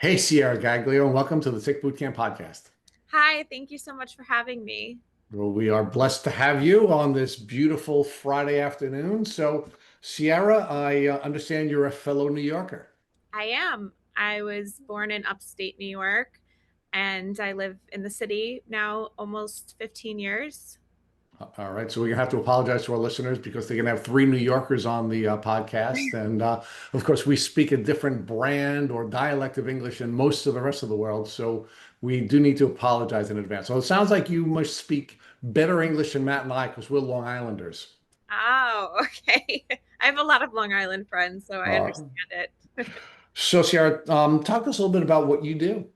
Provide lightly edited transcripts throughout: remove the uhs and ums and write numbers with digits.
Hey, Ciara Gaglio, and welcome to the Tick Bootcamp podcast. Hi, thank you so much for having me. Well, we are blessed to have you on this beautiful Friday afternoon. So, Ciara, I understand you're a fellow New Yorker. I am. I was born in upstate New York and I live in the city now almost 15 years. All right, so we're gonna have to apologize to our listeners because they're gonna have three New Yorkers on the podcast, and of course, we speak a different brand or dialect of English than most of the rest of the world, so we do need to apologize in advance. So it sounds like you must speak better English than Matt and I because we're Long Islanders. Oh, okay. I have a lot of Long Island friends, so I Uh, understand it. So, Sarah, talk to us a little bit about what you do.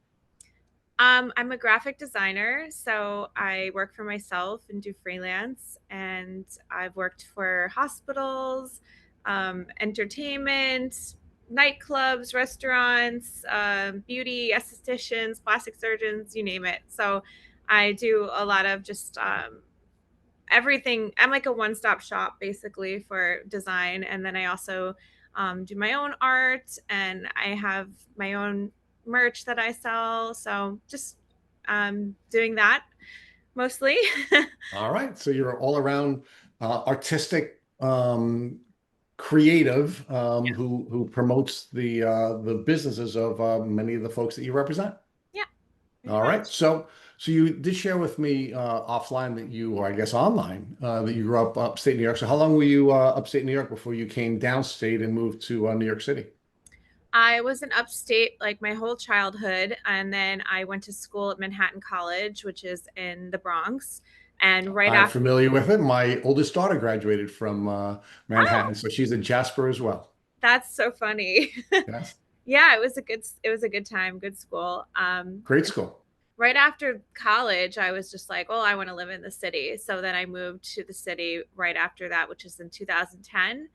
I'm a graphic designer, so I work for myself and do freelance, and I've worked for hospitals, entertainment, nightclubs, restaurants, beauty estheticians, plastic surgeons, you name it. So I do a lot of just everything. I'm like a one-stop shop basically for design, and then I also do my own art, and I have my own merch that I sell. So just doing that mostly. All right, so you're all around artistic, creative, who promotes the businesses of many of the folks that you represent. Yeah, pretty All right, much. so you did share with me offline that you, or I guess online, that you grew up upstate New York. So how long were you upstate New York before you came downstate and moved to New York City? I was in upstate like my whole childhood, and then I went to school at Manhattan College, which is in the Bronx. And right I'm after, familiar with it. My oldest daughter graduated from oh, Manhattan, so she's in Jasper as well. that's so funny. Yes, Yeah, it was a good time, good school. great school. Right after college, I was just like, oh, I want to live in the city. So then I moved to the city right after that, which is in 2010.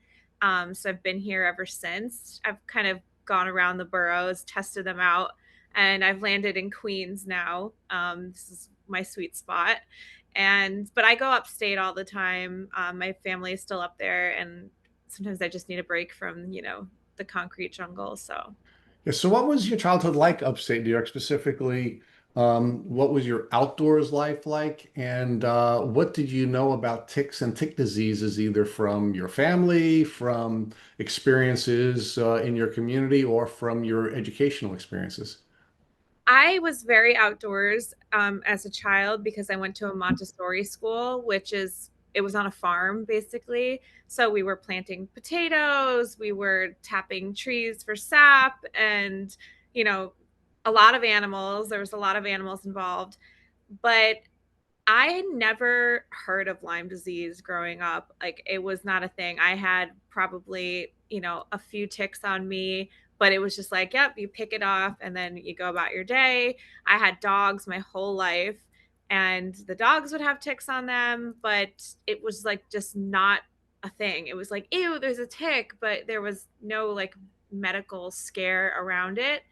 So I've been here ever since. I've kind of gone around the boroughs, tested them out, and I've landed in Queens now. This is my sweet spot. But I go upstate all the time. My family is still up there, and sometimes I just need a break from, the concrete jungle. So Yeah, so what was your childhood like upstate New York specifically? What was your outdoors life like? And what did you know about ticks and tick diseases, either from your family, from experiences in your community, or from your educational experiences? I was very outdoors as a child because I went to a Montessori school, it was on a farm basically. So we were planting potatoes, we were tapping trees for sap, and, you know, a lot of animals. There was a lot of animals involved. But I had never heard of Lyme disease growing up. Like it was not a thing. I had probably, a few ticks on me, but it was just like, yep, you pick it off and then you go about your day. I had dogs my whole life, and the dogs would have ticks on them, but it was like just not a thing. It was like, ew, there's a tick, but there was no like medical scare around it.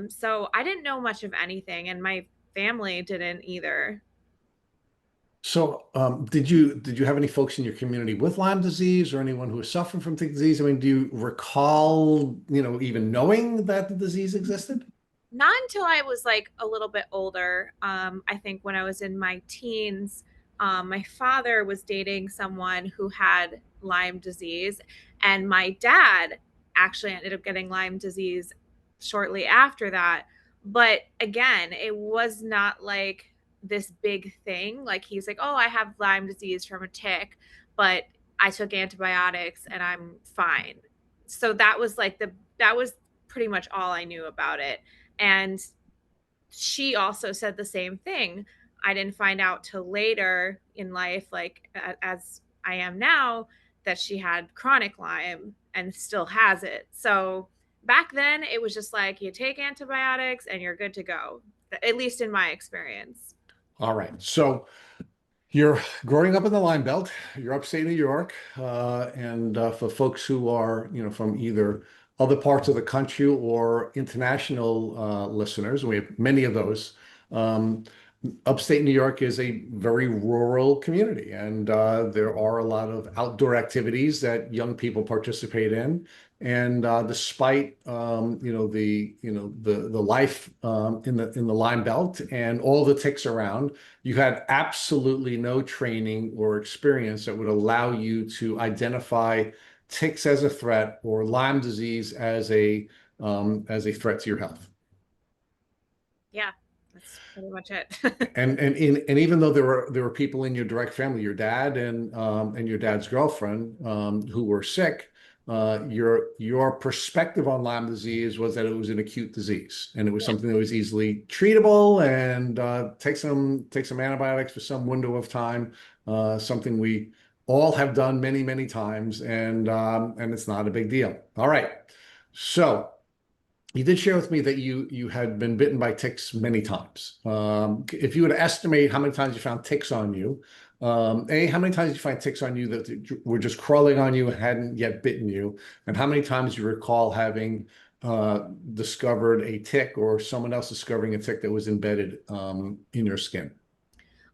So I didn't know much of anything, and my family didn't either. So, did you have any folks in your community with Lyme disease or anyone who is suffering from tick disease? I mean, do you recall, even knowing that the disease existed? Not until I was like a little bit older. I think when I was in my teens, my father was dating someone who had Lyme disease, and my dad actually ended up getting Lyme disease shortly after that. But again, it was not like this big thing. Like he's like, oh, I have Lyme disease from a tick, but I took antibiotics and I'm fine. So that was pretty much all I knew about it. And she also said the same thing. I didn't find out till later in life, like as I am now, that she had chronic Lyme and still has it. So back then, it was just like you take antibiotics and you're good to go, at least in my experience. All right. So you're growing up in the Lime Belt. You're upstate New York, and for folks who are, from either other parts of the country or international listeners, we have many of those. Um, Upstate New York is a very rural community, and there are a lot of outdoor activities that young people participate in. And despite the life in the Lyme Belt and all the ticks around, you had absolutely no training or experience that would allow you to identify ticks as a threat or Lyme disease as a threat to your health. Yeah, that's pretty much it. And even though there were people in your direct family, your dad and your dad's girlfriend who were sick, your perspective on Lyme disease was that it was an acute disease and it was Yeah. something that was easily treatable and take some antibiotics for some window of time, something we all have done many times, and it's not a big deal. All right, so. You did share with me that you had been bitten by ticks many times. If you were to estimate how many times you found ticks on you, how many times did you find ticks on you that were just crawling on you and hadn't yet bitten you, and how many times you recall having discovered a tick or someone else discovering a tick that was embedded in your skin?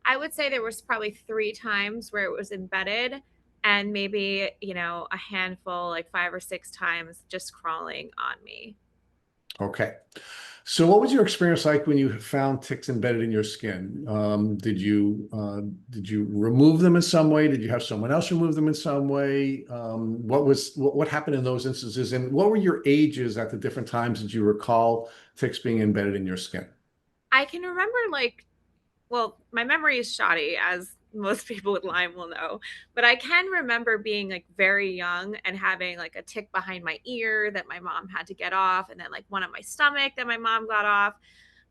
I would say there was probably 3 times where it was embedded, and maybe, a handful, like 5 or 6 times, just crawling on me. Okay. So what was your experience like when you found ticks embedded in your skin? Did you remove them in some way? Did you have someone else remove them in some way? What happened in those instances? And what were your ages at the different times that you recall ticks being embedded in your skin? I can remember, like, well, my memory is shoddy, as most people with Lyme will know, but I can remember being like very young and having like a tick behind my ear that my mom had to get off, and then like one on my stomach that my mom got off.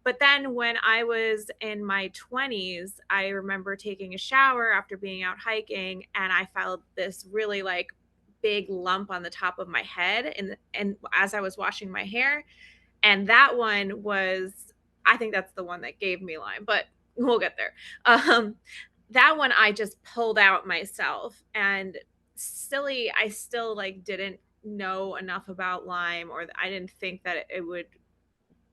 But then when I was in my 20s, I remember taking a shower after being out hiking, and I felt this really like big lump on the top of my head, and as I was washing my hair, and that one was, I think that's the one that gave me Lyme, but we'll get there. Um, that one I just pulled out myself, and silly, I still like didn't know enough about Lyme, or I didn't think that it would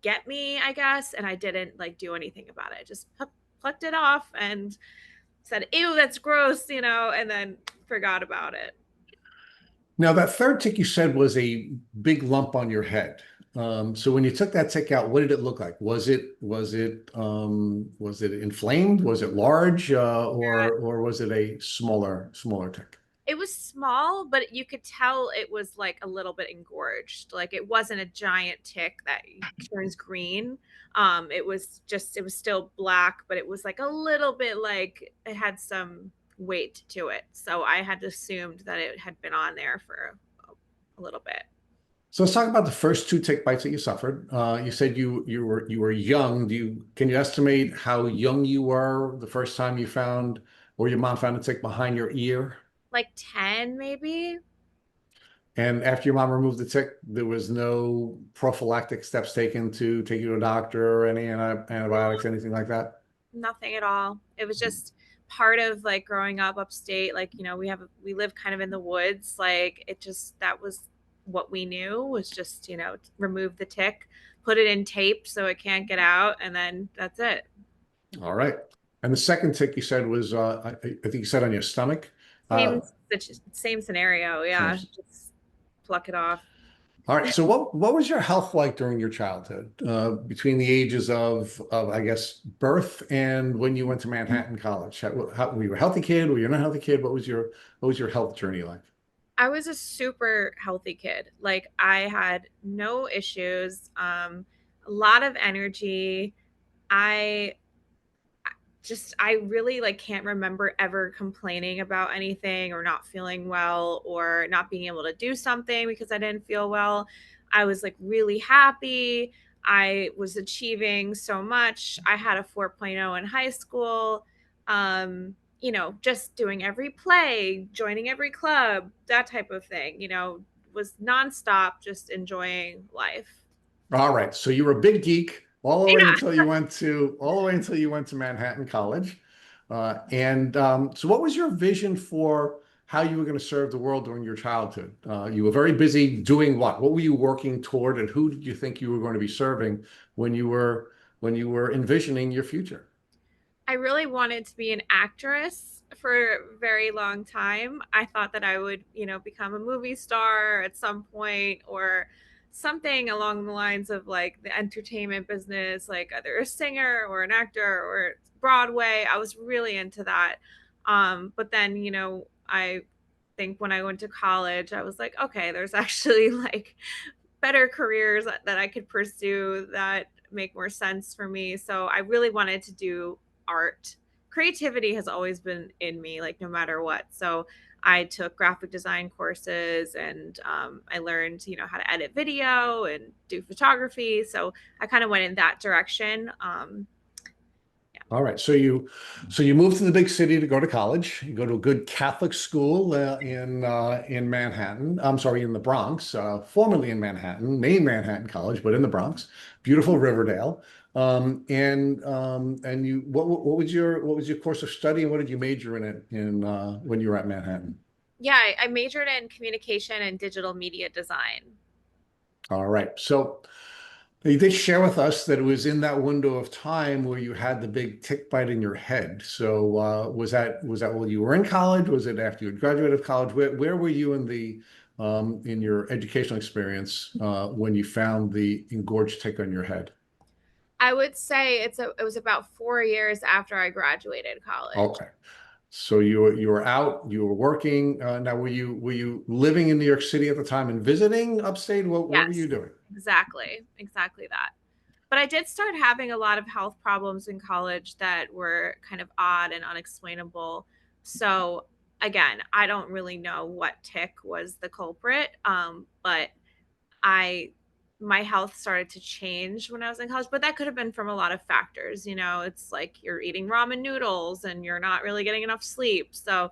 get me, I guess, and I didn't like do anything about it. I just plucked it off and said, "Ew, that's gross," and then forgot about it. Now, that third tick you said was a big lump on your head. So when you took that tick out, what did it look like? Was it inflamed? Was it large, or was it a smaller tick? It was small, but you could tell it was like a little bit engorged. Like it wasn't a giant tick that turns green. It was still black, but it was like a little bit, like it had some weight to it. So I had assumed that it had been on there for a little bit. So let's talk about the first two tick bites that you suffered. You said you were young. Can you estimate how young you were the first time you found or your mom found a tick behind your ear? Like 10 maybe. And after your mom removed the tick, there was no prophylactic steps taken to take you to a doctor or any antibiotics, anything like that? Nothing at all. It was just part of like growing up upstate. Like, we live kind of in the woods. Like it just, that was what we knew, was just, remove the tick, put it in tape so it can't get out, and then that's it. All right. And the second tick you said was, I think you said on your stomach. Same, Uh, same scenario. same. Yeah. Just pluck it off. All right. So what was your health like during your childhood, between the ages of I guess birth and when you went to Manhattan College? Were you a healthy kid? Were you not a healthy kid? What was your health journey like? I was a super healthy kid. Like I had no issues, a lot of energy. I I really like can't remember ever complaining about anything, or not feeling well, or not being able to do something because I didn't feel well. I was like really happy. I was achieving so much. I had a 4.0 in high school. Just doing every play, joining every club, that type of thing, was nonstop, just enjoying life. All right. So you were a big geek Yeah. all the way until you went to Manhattan College. So what was your vision for how you were going to serve the world during your childhood? You were very busy doing what? What were you working toward, and who did you think you were going to be serving when you were envisioning your future? I really wanted to be an actress. for a very long time. I thought that I would, become a movie star at some point or something along the lines of like the entertainment business, like either a singer or an actor or Broadway. I was really into that. But then, I think when I went to college, I was like, okay, there's actually like better careers that I could pursue that make more sense for me. So I really wanted to do art. Creativity has always been in me, like no matter what. So I took graphic design courses and I learned, how to edit video and do photography. So I kind of went in that direction. Yeah. All right. So you moved to the big city to go to college. You go to a good Catholic school in Manhattan. I'm sorry, in the Bronx, formerly in Manhattan, main Manhattan College, but in the Bronx. Beautiful Riverdale. And you what was your course of study and what did you major in it in when you were at Manhattan? Yeah, I majored in communication and digital media design. All right. So you did share with us that it was in that window of time where you had the big tick bite in your head. So was that while you were in college? Was it after you had graduated college? Where were you in your educational experience when you found the engorged tick on your head? I would say it was about 4 years after I graduated college. Okay. So you were out, you were working. Now were you living in New York City at the time and visiting upstate? What were you Yes, doing? exactly that. But I did start having a lot of health problems in college that were kind of odd and unexplainable. So again, I don't really know what tick was the culprit, but I my health started to change when I was in college, but that could have been from a lot of factors. It's like you're eating ramen noodles and you're not really getting enough sleep. So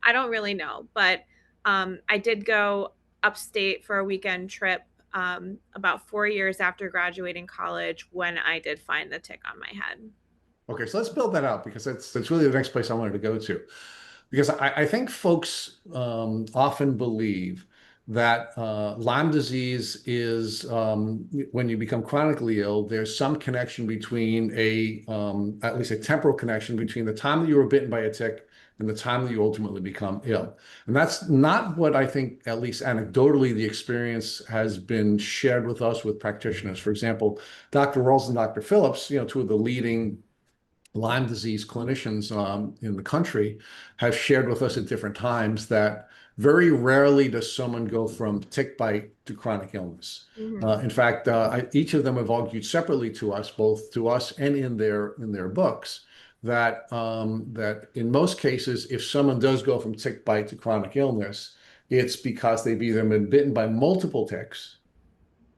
I don't really know, but I did go upstate for a weekend trip about 4 years after graduating college when I did find the tick on my head. Okay, so let's build that out because that's really the next place I wanted to go to. Because I think folks often believe that Lyme disease is when you become chronically ill, there's some connection between at least a temporal connection between the time that you were bitten by a tick and the time that you ultimately become ill. And that's not what I think, at least anecdotally, the experience has been shared with us with practitioners. For example, Dr. Rawls and Dr. Phillips, two of the leading Lyme disease clinicians in the country have shared with us at different times that very rarely does someone go from tick bite to chronic illness. Mm-hmm. In fact, each of them have argued separately to us, both to us and in their books, that in most cases, if someone does go from tick bite to chronic illness, it's because they've either been bitten by multiple ticks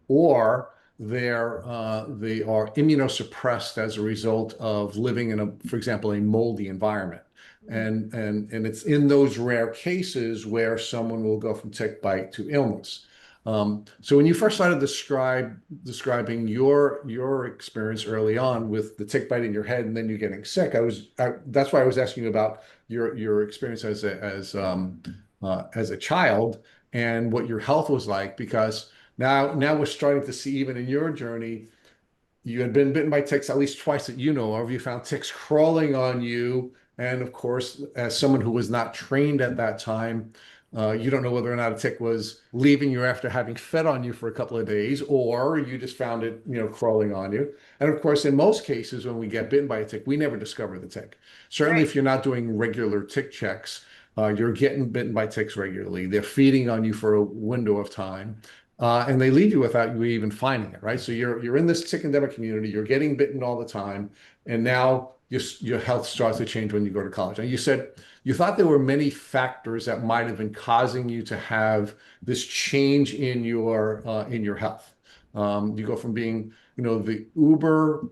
or they are immunosuppressed as a result of living in for example, a moldy environment. And it's in those rare cases where someone will go from tick bite to illness. So when you first started describing your experience early on with the tick bite in your head and then you getting sick, that's why I was asking you about your experience as a child and what your health was like because now we're starting to see even in your journey, you had been bitten by ticks at least twice that you know of. You found ticks crawling on you. And of course, as someone who was not trained at that time, you don't know whether or not a tick was leaving you after having fed on you for a couple of days, or you just found it, crawling on you. And of course, in most cases, when we get bitten by a tick, we never discover the tick. Certainly, Right. if you're not doing regular tick checks, you're getting bitten by ticks regularly. They're feeding on you for a window of time. And they leave you without you even finding it, right? So you're in this tick endemic community, you're getting bitten all the time, and now your health starts to change when you go to college. And you said you thought there were many factors that might have been causing you to have this change in your health. You go from being, the uber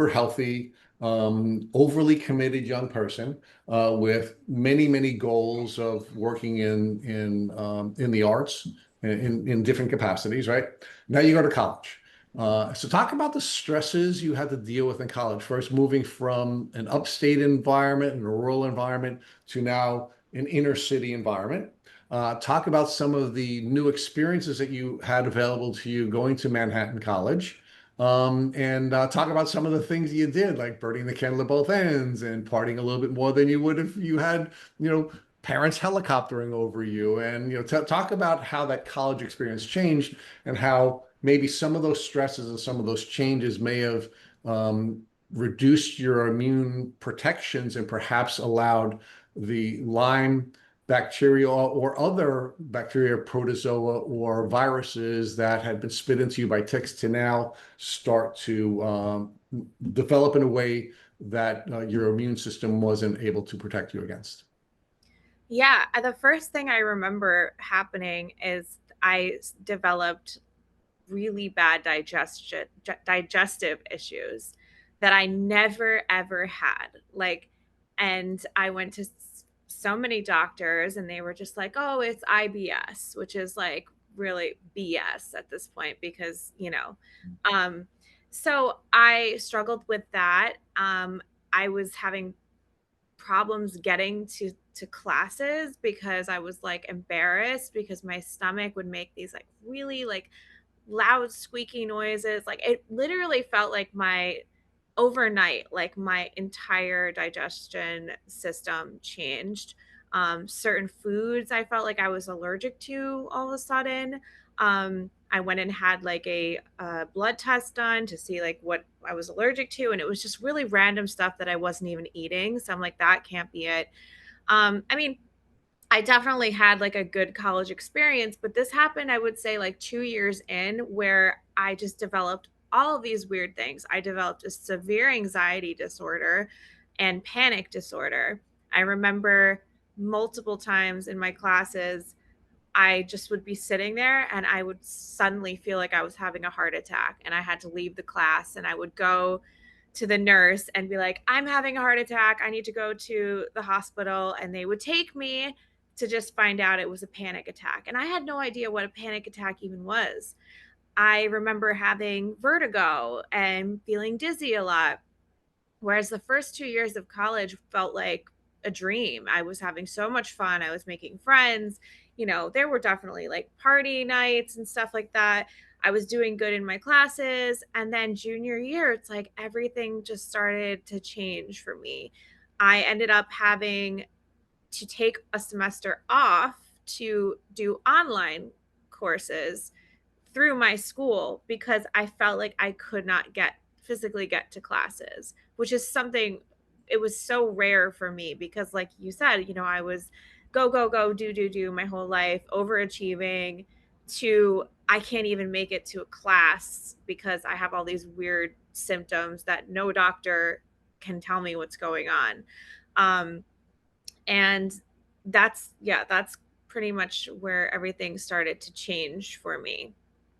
healthy, overly committed young person with many, many goals of working in the arts in different capacities, right? Now you go to college. So talk about the stresses you had to deal with in college. First, moving from an upstate environment and a rural environment to now an inner city environment. Talk about some of the new experiences that you had available to you going to Manhattan College and talk about some of the things you did, like burning the candle at both ends and partying a little bit more than you would if you had, you know, parents helicoptering over you, and talk about how that college experience changed and how maybe some of those stresses and some of those changes may have um, reduced your immune protections and perhaps allowed the Lyme bacteria or other bacteria, protozoa, or viruses that had been spit into you by ticks to now start to develop in a way that your immune system wasn't able to protect you against. Yeah, the first thing I remember happening is I developed really bad digestive issues that I never ever had. Like, and I went to so many doctors and they were just like, "Oh, it's IBS," which is like really BS at this point because, um so I struggled with that. I was having problems getting to classes because I was like embarrassed because my stomach would make these like really like loud squeaky noises. Like it literally felt like my overnight, like my entire digestion system changed. Certain foods I felt like I was allergic to all of a sudden. I went and had like a blood test done to see like what I was allergic to, and it was just really random stuff that I wasn't even eating. So I'm like, that can't be it. I mean, I definitely had like a good college experience, but this happened, I would say, like 2 years in, where I just developed all of these weird things. I developed a severe anxiety disorder and panic disorder. I remember multiple times in my classes, I just would be sitting there and I would suddenly feel like I was having a heart attack and I had to leave the class, and I would go to the nurse and be like, "I'm having a heart attack. I need to go to the hospital." And they would take me to just find out it was a panic attack. And I had no idea what a panic attack even was. I remember having vertigo and feeling dizzy a lot. Whereas the first 2 years of college felt like a dream. I was having so much fun. I was making friends. There were definitely like party nights and stuff like that. I was doing good in my classes. And then junior year, it's like everything just started to change for me. I ended up having to take a semester off to do online courses through my school because I felt like I could not physically get to classes, which is something, it was so rare for me because like you said, I was go go go do my whole life, overachieving, to I can't even make it to a class because I have all these weird symptoms that no doctor can tell me what's going on. And that's pretty much where everything started to change for me.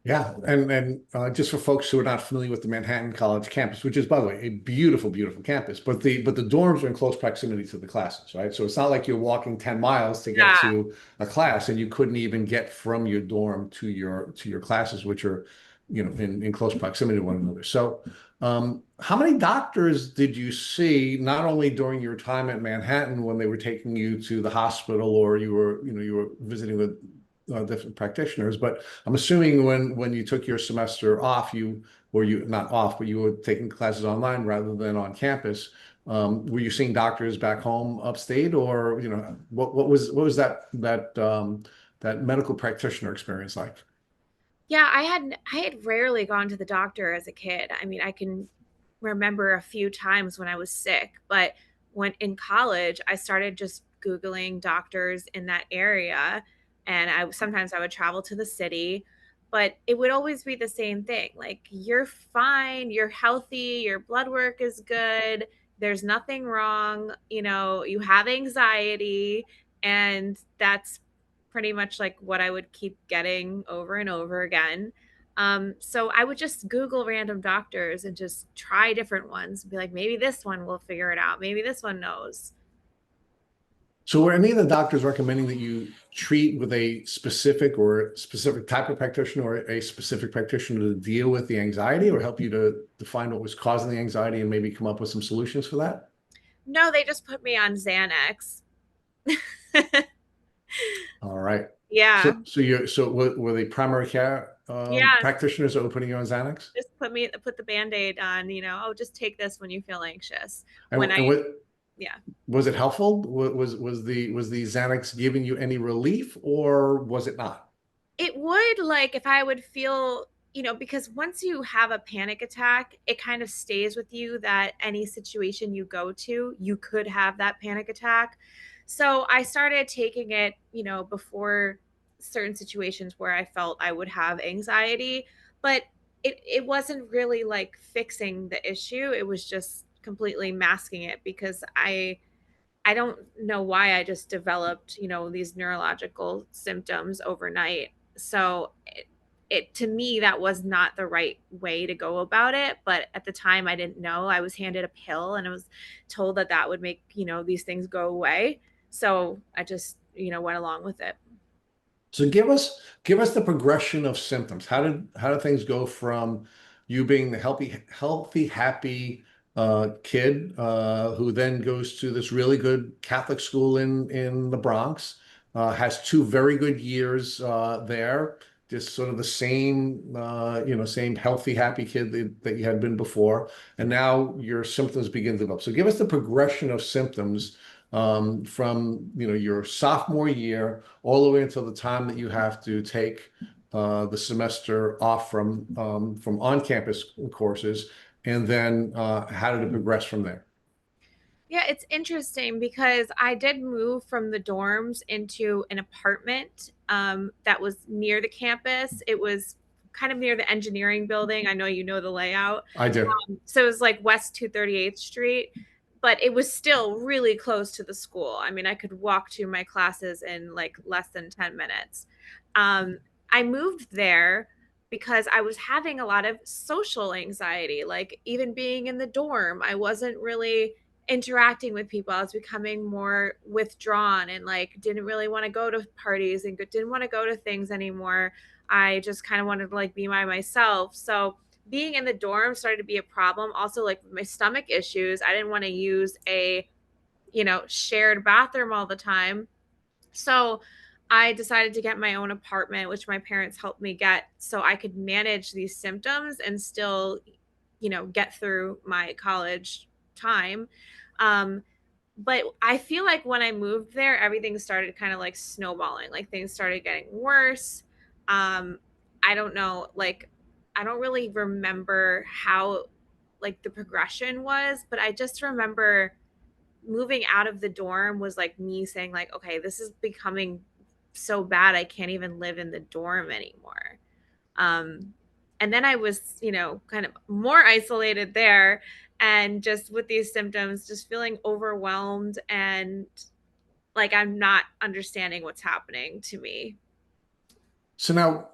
Yeah, and just for folks who are not familiar with the Manhattan College campus, which is, by the way, a beautiful, beautiful campus, but the dorms are in close proximity to the classes, right? So it's not like you're walking 10 miles to get Yeah. to a class, and you couldn't even get from your dorm to your classes, which are, in close proximity to one another. So, how many doctors did you see, not only during your time at Manhattan when they were taking you to the hospital or you were visiting with different practitioners, but I'm assuming when you took your semester off, you not off, but you were taking classes online rather than on campus. Were you seeing doctors back home upstate, or what was that medical practitioner experience like? Yeah, I had rarely gone to the doctor as a kid. I mean, I can remember a few times when I was sick, but when in college, I started just Googling doctors in that area. And sometimes I would travel to the city, but it would always be the same thing. Like, you're fine, you're healthy, your blood work is good, there's nothing wrong, you have anxiety. And that's pretty much like what I would keep getting over and over again. So I would just Google random doctors and just try different ones and be like, maybe this one will figure it out. Maybe this one knows. So were any of the doctors recommending that you treat with a specific type of practitioner or a specific practitioner to deal with the anxiety or help you to find what was causing the anxiety and maybe come up with some solutions for that? No, they just put me on Xanax. All right. Yeah. So were they primary care? Yeah, practitioners opening you on Xanax? just put the Band-Aid on, oh, just take this when you feel anxious. When And I what Yeah. was it helpful? Was the Xanax giving you any relief, or was it not? It would, like, if I would feel, because once you have a panic attack, it kind of stays with you that any situation you go to, you could have that panic attack. So I started taking it, before certain situations where I felt I would have anxiety, but it wasn't really like fixing the issue. It was just completely masking it because I don't know why I just developed, these neurological symptoms overnight. So it to me that was not the right way to go about it, but at the time I didn't know. I was handed a pill and I was told that that would make, these things go away. So I just, went along with it. So give us the progression of symptoms. How did things go from you being the healthy, happy kid who then goes to this really good Catholic school in the Bronx, has two very good years there, just sort of the same same healthy, happy kid that you had been before, and now your symptoms begin to develop. So give us the progression of symptoms from your sophomore year all the way until the time that you have to take the semester off from on-campus courses, and then how did it progress from there? Yeah, it's interesting because I did move from the dorms into an apartment that was near the campus. It was kind of near the engineering building. I know you know the layout. I do. So it was like West 238th Street, but it was still really close to the school. I mean, I could walk to my classes in like less than 10 minutes. Um, I moved there because I was having a lot of social anxiety, like even being in the dorm. I wasn't really interacting with people. I was becoming more withdrawn and like didn't really want to go to parties and didn't want to go to things anymore. I just kind of wanted to like be by myself. So being in the dorm started to be a problem. Also, like with my stomach issues, I didn't want to use a, shared bathroom all the time. So I decided to get my own apartment, which my parents helped me get so I could manage these symptoms and still, get through my college time. Um, but I feel like when I moved there, everything started kind of like snowballing. Like things started getting worse. Um, I don't know, like I don't really remember how like the progression was, but I just remember moving out of the dorm was like me saying like, okay, this is becoming so bad. I can't even live in the dorm anymore. Um, and then I was, kind of more isolated there and just with these symptoms, just feeling overwhelmed and like I'm not understanding what's happening to me. So now,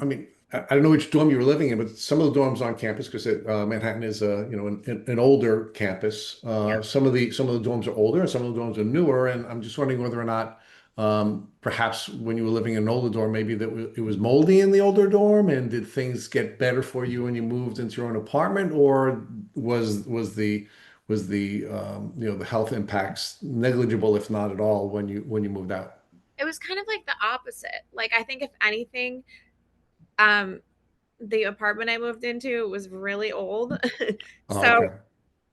I mean, I don't know which dorm you were living in, but some of the dorms on campus, because Manhattan is an older campus. Yeah. Some of the dorms are older, and some of the dorms are newer. And I'm just wondering whether or not, perhaps when you were living in an older dorm, maybe it was moldy in the older dorm, and did things get better for you when you moved into your own apartment, or was the health impacts negligible, if not at all, when you moved out? It was kind of like the opposite. Like I think if anything, um, the apartment I moved into was really old. Oh, So okay.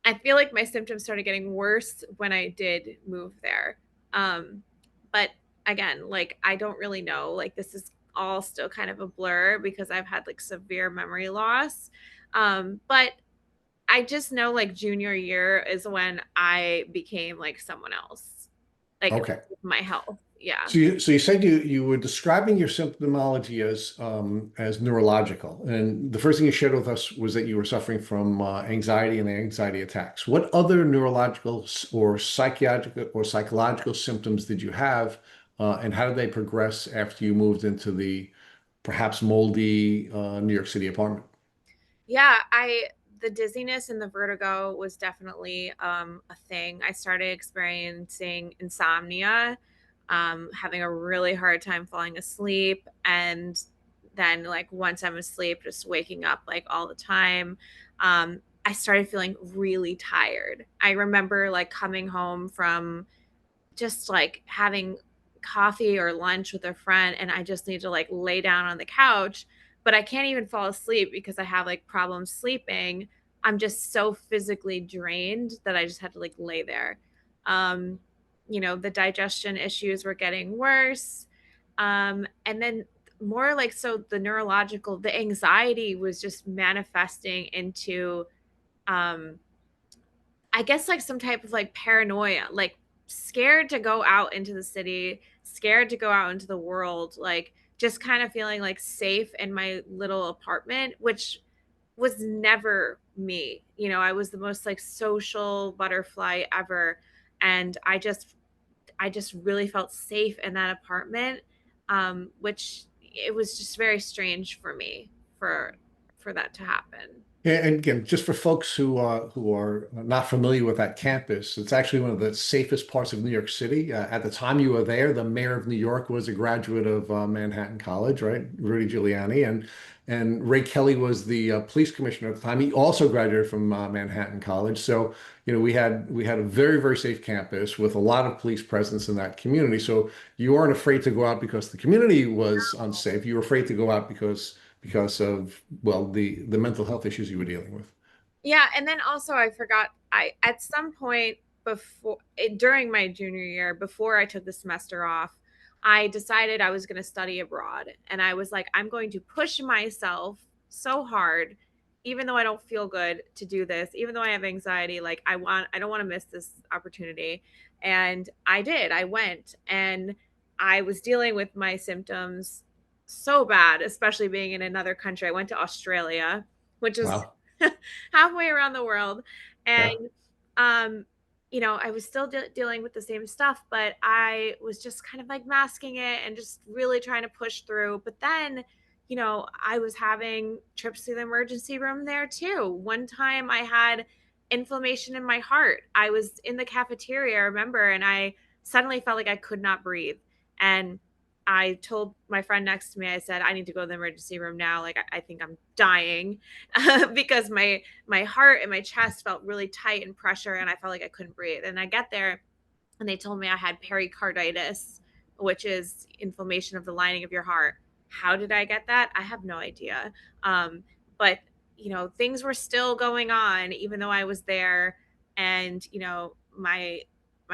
I feel like my symptoms started getting worse when I did move there. But again, like I don't really know. Like this is all still kind of a blur because I've had like severe memory loss. But I just know like junior year is when I became like someone else, like Okay. my health. Yeah. So you said you were describing your symptomology as neurological, and the first thing you shared with us was that you were suffering from anxiety and anxiety attacks. What other neurological or psychological symptoms did you have, and how did they progress after you moved into the perhaps moldy New York City apartment? Yeah, I the dizziness and the vertigo was definitely a thing. I started experiencing insomnia, having a really hard time falling asleep, and then like once I'm asleep, just waking up like all the time. I started feeling really tired. I remember like coming home from just like having coffee or lunch with a friend, and I just need to like lay down on the couch but I can't even fall asleep because I have like problems sleeping. I'm just so physically drained that I just had to like lay there. Um, the digestion issues were getting worse. And then more like, so the neurological, the anxiety was just manifesting into, um, I guess like some type of like paranoia, like scared to go out into the city, scared to go out into the world, like just kind of feeling like safe in my little apartment, which was never me. I was the most like social butterfly ever. And I just really felt safe in that apartment, which it was just very strange for me for that to happen. And again, just for folks who are not familiar with that campus, it's actually one of the safest parts of New York City. At the time you were there, the mayor of New York was a graduate of Manhattan College, right? Rudy Giuliani, and Ray Kelly was the police commissioner at the time. He also graduated from Manhattan College. So, we had a very, very safe campus with a lot of police presence in that community. So you weren't afraid to go out because the community was unsafe. You were afraid to go out because of, well, the mental health issues you were dealing with. Yeah, and then also I forgot, I at some point during my junior year, before I took the semester off, I decided I was going to study abroad, and I was like, I'm going to push myself so hard, even though I don't feel good to do this, even though I have anxiety, like I don't want to miss this opportunity. And I did. I went, and I was dealing with my symptoms so bad, especially being in another country. I went to Australia, which is Wow. halfway around the world. And, Yeah. um, I was still dealing with the same stuff, but I was just kind of like masking it and just really trying to push through. But then, I was having trips to the emergency room there too. One time I had inflammation in my heart. I was in the cafeteria, I remember, and I suddenly felt like I could not breathe. And I told my friend next to me, I said, I need to go to the emergency room now. Like, I think I'm dying. Because my heart and my chest felt really tight and pressure, and I felt like I couldn't breathe. And I get there, and they told me I had pericarditis, which is inflammation of the lining of your heart. How did I get that? I have no idea. But things were still going on even though I was there, and my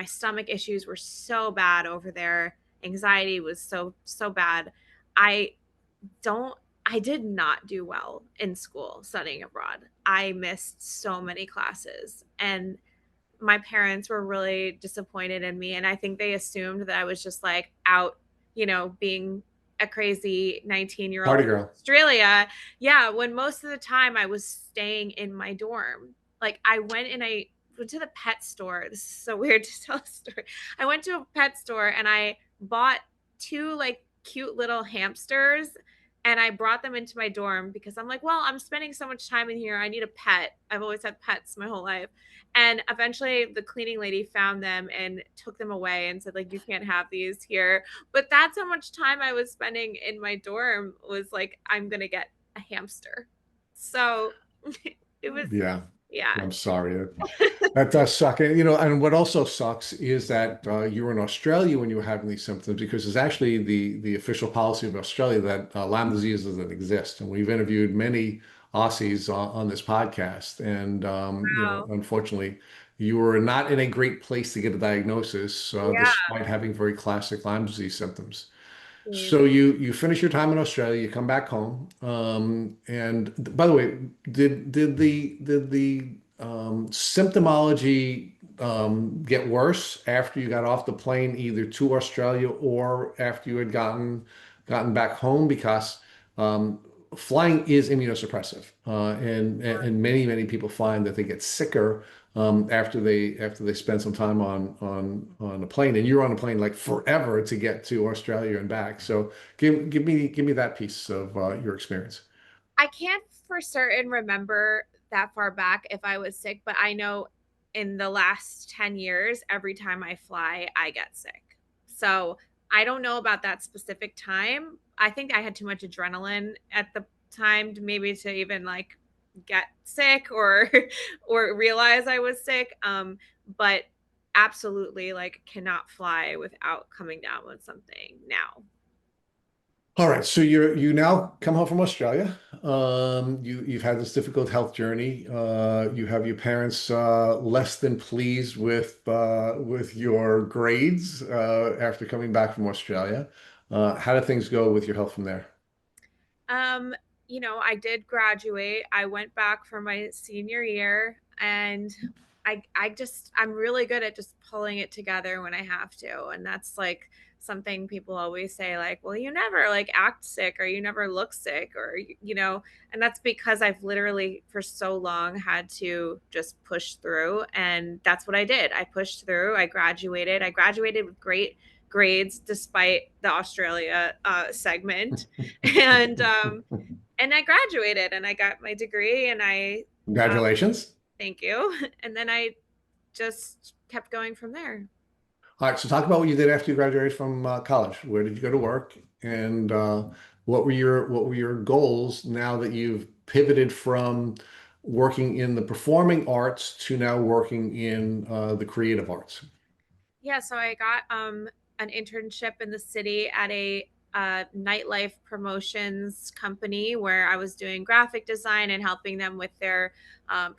stomach issues were so bad over there. Anxiety was so bad. I don't I did not do well in school studying abroad. I missed so many classes, and my parents were really disappointed in me, and I think they assumed that I was just like out, being a crazy 19-year-old Party in girl. Australia. Yeah, when most of the time I was staying in my dorm. Like I went to the pet store. This is so weird to tell a story. I went to a pet store and I bought two like cute little hamsters, and I brought them into my dorm because I'm like, well, I'm spending so much time in here. I need a pet. I've always had pets my whole life. And eventually the cleaning lady found them and took them away and said, like, you can't have these here. But that's how much time I was spending in my dorm, was like, I'm going to get a hamster. So it was, Yeah. yeah. I'm sorry. That does suck. And what also sucks is that you were in Australia when you were having these symptoms, because it's actually the official policy of Australia that Lyme disease doesn't exist. And we've interviewed many Aussies on this podcast. And, Wow. unfortunately, you were not in a great place to get a diagnosis, Yeah. despite having very classic Lyme disease symptoms. Please. So you finish your time in Australia, you come back home, and by the way, did the symptomology get worse after you got off the plane, either to Australia or after you had gotten back home? Because um, flying is immunosuppressive, and many people find that they get sicker after they spend some time on a plane, and you're on a plane like forever to get to Australia and back. So give me that piece of your experience. I can't for certain remember that far back if I was sick, but I know in the last 10 years, every time I fly, I get sick. So I don't know about that specific time. I think I had too much adrenaline at the time to maybe to even like get sick or or realize I was sick. But absolutely like cannot fly without coming down with something now. All right, so you now come home from Australia. You've had this difficult health journey. You have your parents less than pleased with your grades after coming back from Australia. How did things go with your health from there? Um, I did graduate. I went back for my senior year, and I'm really good at just pulling it together when I have to. And that's like something people always say, like, well, you never like act sick or you never look sick, or and that's because I've literally for so long had to just push through. And that's what I did. I pushed through. I graduated with great grades despite the Australia segment. and and I graduated and I got my degree, and I Congratulations. thank you. And then I just kept going from there. All right, so talk about what you did after you graduated from college. Where did you go to work, and what were your goals now that you've pivoted from working in the performing arts to now working in the creative arts? Yeah, so I got an internship in the city at a nightlife promotions company where I was doing graphic design and helping them with their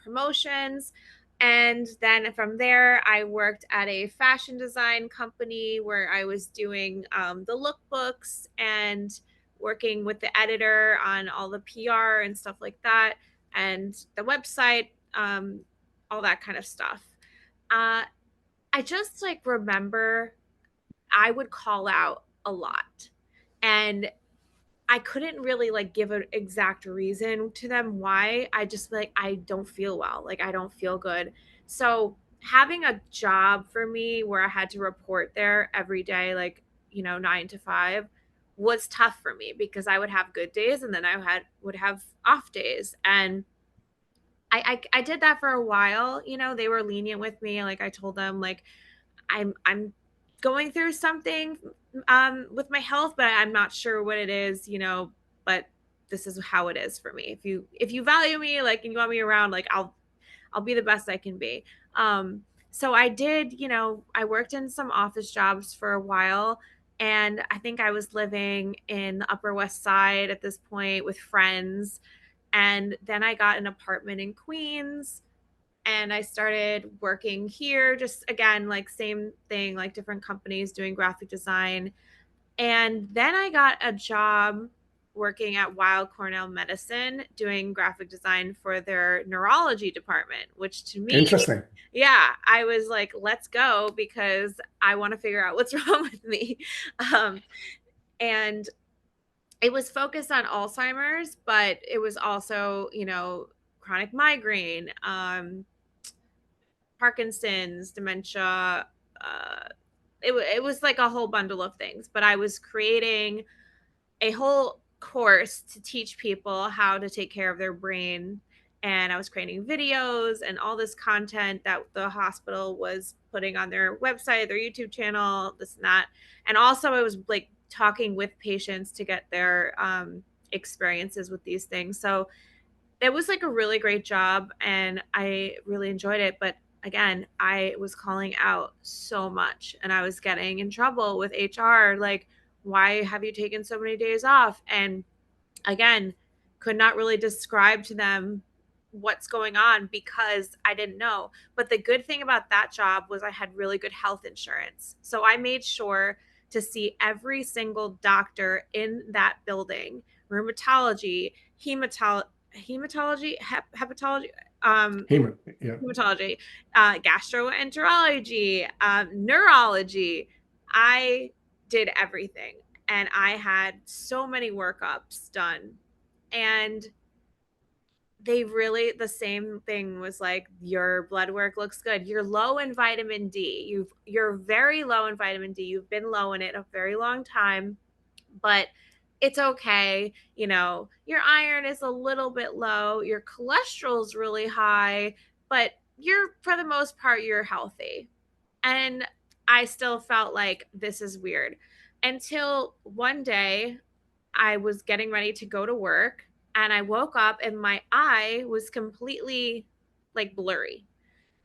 promotions. And then from there, I worked at a fashion design company where I was doing the lookbooks and working with the editor on all the PR and stuff like that, and the website, all that kind of stuff. Uh, I just like remember I would call out a lot, and I couldn't really like give an exact reason to them why. I just like I don't feel well, like I don't feel good. So having a job for me where I had to report there every day, like 9 to 5, was tough for me because I would have good days and then would have off days. And I did that for a while. They were lenient with me. Like I told them, like I'm going through something with my health, but I'm not sure what it is, but this is how it is for me. If you value me, like, and you want me around, like I'll be the best I can be. So I did, I worked in some office jobs for a while, and I think I was living in the Upper West Side at this point with friends. And then I got an apartment in Queens, and I started working here, just again, like same thing, like different companies doing graphic design. And then I got a job working at Weill Cornell Medicine doing graphic design for their neurology department, which to me, Interesting. yeah, I was like, let's go because I want to figure out what's wrong with me. Um, and it was focused on Alzheimer's, but it was also, chronic migraine, Parkinson's, dementia. It was like a whole bundle of things, but I was creating a whole course to teach people how to take care of their brain. And I was creating videos and all this content that the hospital was putting on their website, their YouTube channel, this and that. And also, I was like talking with patients to get their experiences with these things. So it was like a really great job and I really enjoyed it. But again, I was calling out so much and I was getting in trouble with HR. Like, why have you taken so many days off? And again, could not really describe to them what's going on because I didn't know. But the good thing about that job was I had really good health insurance. So I made sure to see every single doctor in that building, rheumatology, hepatology, um, Yeah. hematology, gastroenterology, neurology. I did everything, and I had so many workups done. And they really, the same thing was like, your blood work looks good. You're low in vitamin D. You're very low in vitamin D. You've been low in it a very long time, but it's okay. Your iron is a little bit low, your cholesterol's really high, but for the most part, you're healthy. And I still felt like this is weird until one day I was getting ready to go to work and I woke up and my eye was completely like blurry.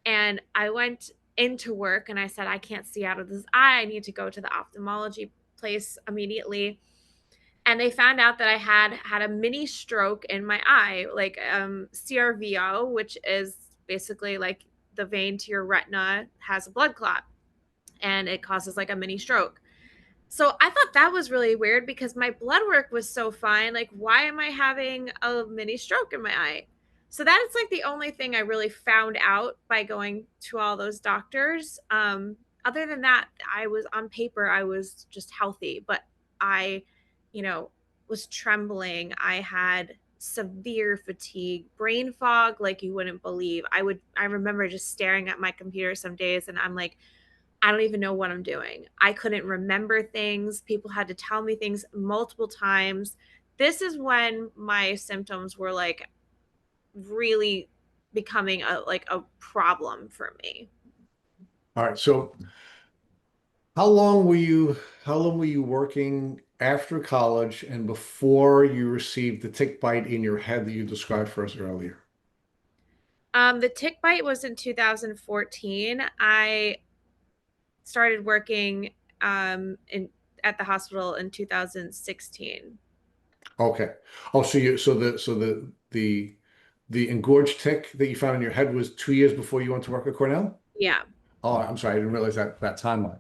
And I went into work and I said, I can't see out of this eye. I need to go to the ophthalmology place immediately. and they found out that I had a mini stroke in my eye, like CRVO, which is basically like the vein to your retina has a blood clot and it causes like a mini stroke. So I thought that was really weird because my blood work was so fine. Like, why am I having a mini stroke in my eye? So that is like the only thing I really found out by going to all those doctors. Other than that, I was on paper, I was just healthy, but I, you know, was trembling. I had severe fatigue, brain fog, like you wouldn't believe. I remember just staring at my computer some days and I'm like, I don't even know what I'm doing. I couldn't remember things. People had to tell me things multiple times. This is when my symptoms were like really becoming a problem for me. All right. So how long were you how long were you working after college and before you received the tick bite in your head that you described for us earlier? The tick bite was in 2014. I started working in at the hospital in 2016. Okay. Oh, so the engorged tick that you found in your head was 2 years before you went to work at Cornell? Yeah. Oh, I'm sorry, I didn't realize that timeline.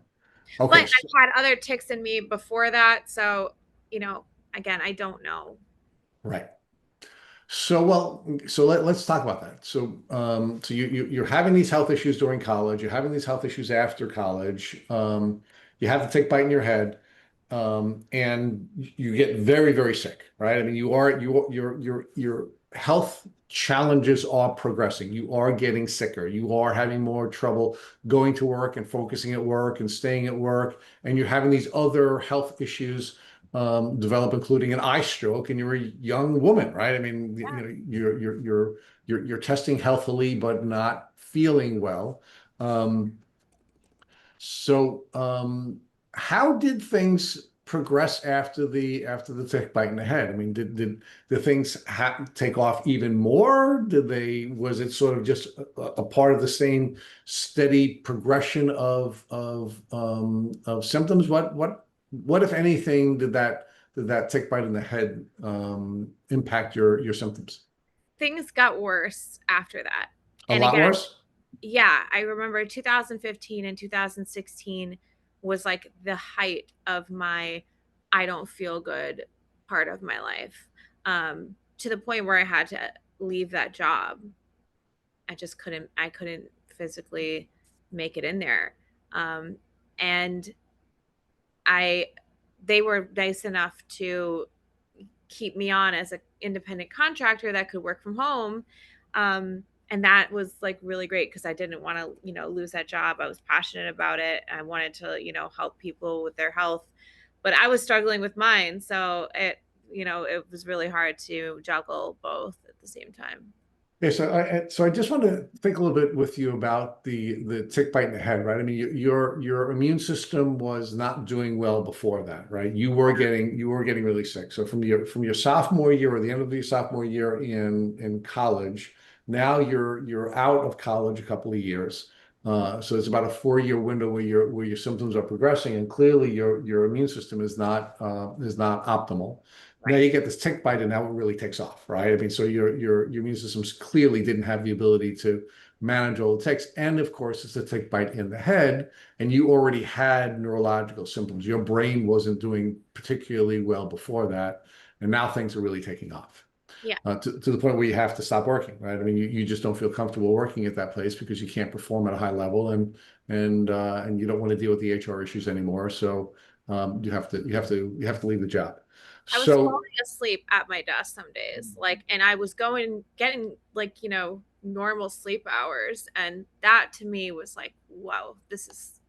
But Okay, so, I've had other ticks in me before that, so you know, again, I don't know. right. So let's talk about that. So you're having these health issues during college. You're having these health issues after college. You have the tick bite in your head, and you get very, very sick, right? I mean, your health challenges are progressing. You are getting sicker. You are having more trouble going to work and focusing at work and staying at work, and you're having these other health issues develop, including an eye stroke, and you're a young woman, right? I mean, Yeah. you're testing healthily but not feeling well. Um, so, how did things progress after the tick bite in the head? I mean, did things take off even more? Was it sort of just a part of the same steady progression of symptoms? What if anything did that tick bite in the head impact your symptoms? Things got worse after that. A And lot again, worse? yeah, I remember 2015 and 2016 was like the height of my I don't feel good part of my life. To the point where I had to leave that job. I couldn't physically make it in there. Um, and I they were nice enough to keep me on as an independent contractor that could work from home. And that was like really great because I didn't want to, lose that job. I was passionate about it. I wanted to, help people with their health, but I was struggling with mine. So it was really hard to juggle both at the same time. Yeah, so I just want to think a little bit with you about the tick bite in the head, right? I mean, your immune system was not doing well before that, right? You were getting really sick. So from your sophomore year or the end of your sophomore year in college, now you're out of college a couple of years. So it's about a 4-year window where your symptoms are progressing, and clearly your immune system is not optimal. Now Right. you get this tick bite, and now it really takes off, right? I mean, so your immune systems clearly didn't have the ability to manage all the ticks, and of course, it's a tick bite in the head, and you already had neurological symptoms. Your brain wasn't doing particularly well before that, and now things are really taking off Yeah. to the point where you have to stop working, right? I mean, you just don't feel comfortable working at that place because you can't perform at a high level, and you don't want to deal with the HR issues anymore. So you have to leave the job. I was So falling asleep at my desk some days, like, and I was getting like, normal sleep hours. And that to me was like, whoa, this is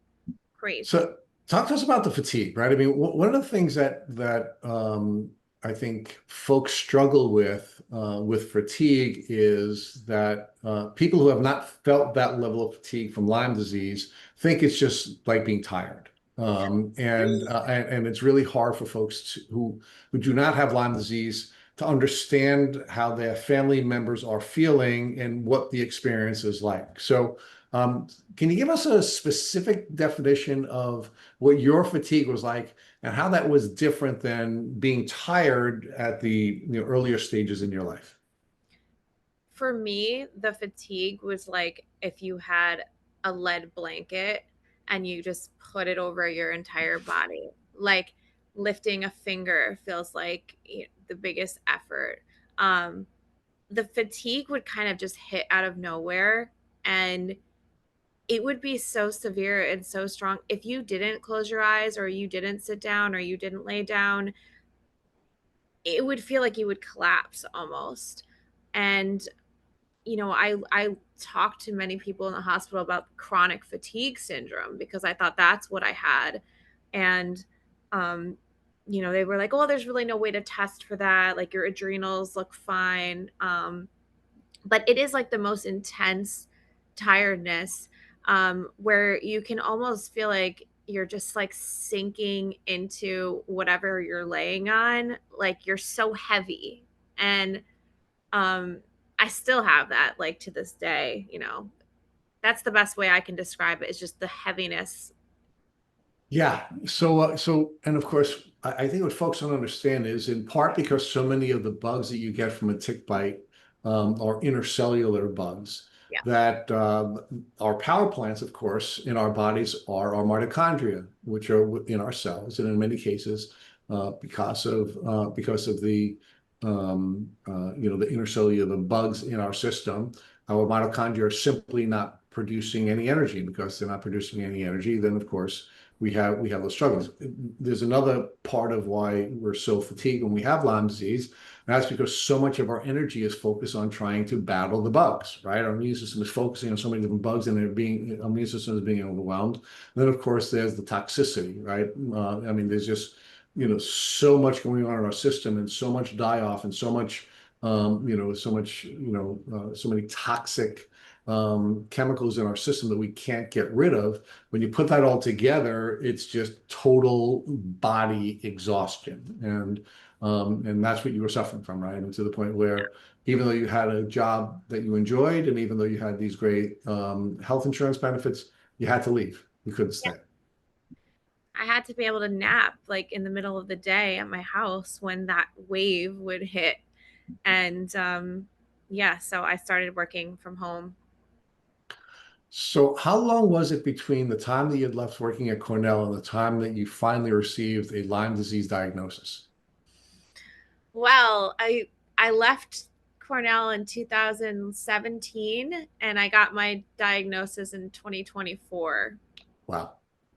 crazy. So talk to us about the fatigue, right? I mean, one of the things that I think folks struggle with fatigue is that people who have not felt that level of fatigue from Lyme disease think it's just like being tired. And it's really hard for folks who do not have Lyme disease to understand how their family members are feeling and what the experience is like. So can you give us a specific definition of what your fatigue was like and how that was different than being tired at the earlier stages in your life. For me, the fatigue was like if you had a lead blanket and you just put it over your entire body. Like lifting a finger feels like the biggest effort. Um, the fatigue would kind of just hit out of nowhere, and it would be so severe and so strong if you didn't close your eyes or you didn't sit down or you didn't lay down. It would feel like you would collapse almost. And I talked to many people in the hospital about chronic fatigue syndrome because I thought that's what I had. And, um, they were like, oh, there's really no way to test for that. Like your adrenals look fine. But it is like the most intense tiredness, where you can almost feel like you're just like sinking into whatever you're laying on. Like you're so heavy. And um, I still have that, like, to this day, That's the best way I can describe it, is just the heaviness. Yeah. And of course, I think what folks don't understand is in part because so many of the bugs that you get from a tick bite are intercellular bugs, Yeah. that our power plants, of course, in our bodies are our mitochondria, which are in our cells, and in many cases, because of the the intercellular bugs in our system, our mitochondria are simply not producing any energy. Because they're not producing any energy, then of course we have those struggles. There's another part of why we're so fatigued when we have Lyme disease, and that's because so much of our energy is focused on trying to battle the bugs, right? Our immune system is focusing on so many different bugs, and our immune system is being overwhelmed. And then, of course, there's the toxicity, right? I mean, there's just so much going on in our system, and so much die off, and so much so many toxic chemicals in our system that we can't get rid of. When you put that all together, it's just total body exhaustion, and that's what you were suffering from, right? And to the point where even though you had a job that you enjoyed, and even though you had these great health insurance benefits, you had to leave. You couldn't Yeah. stay. I had to be able to nap, like, in the middle of the day at my house when that wave would hit. And, yeah, so I started working from home. So, how long was it between the time that you had left working at Cornell and the time that you finally received a Lyme disease diagnosis? Well, I left Cornell in 2017 and I got my diagnosis in 2024. Wow.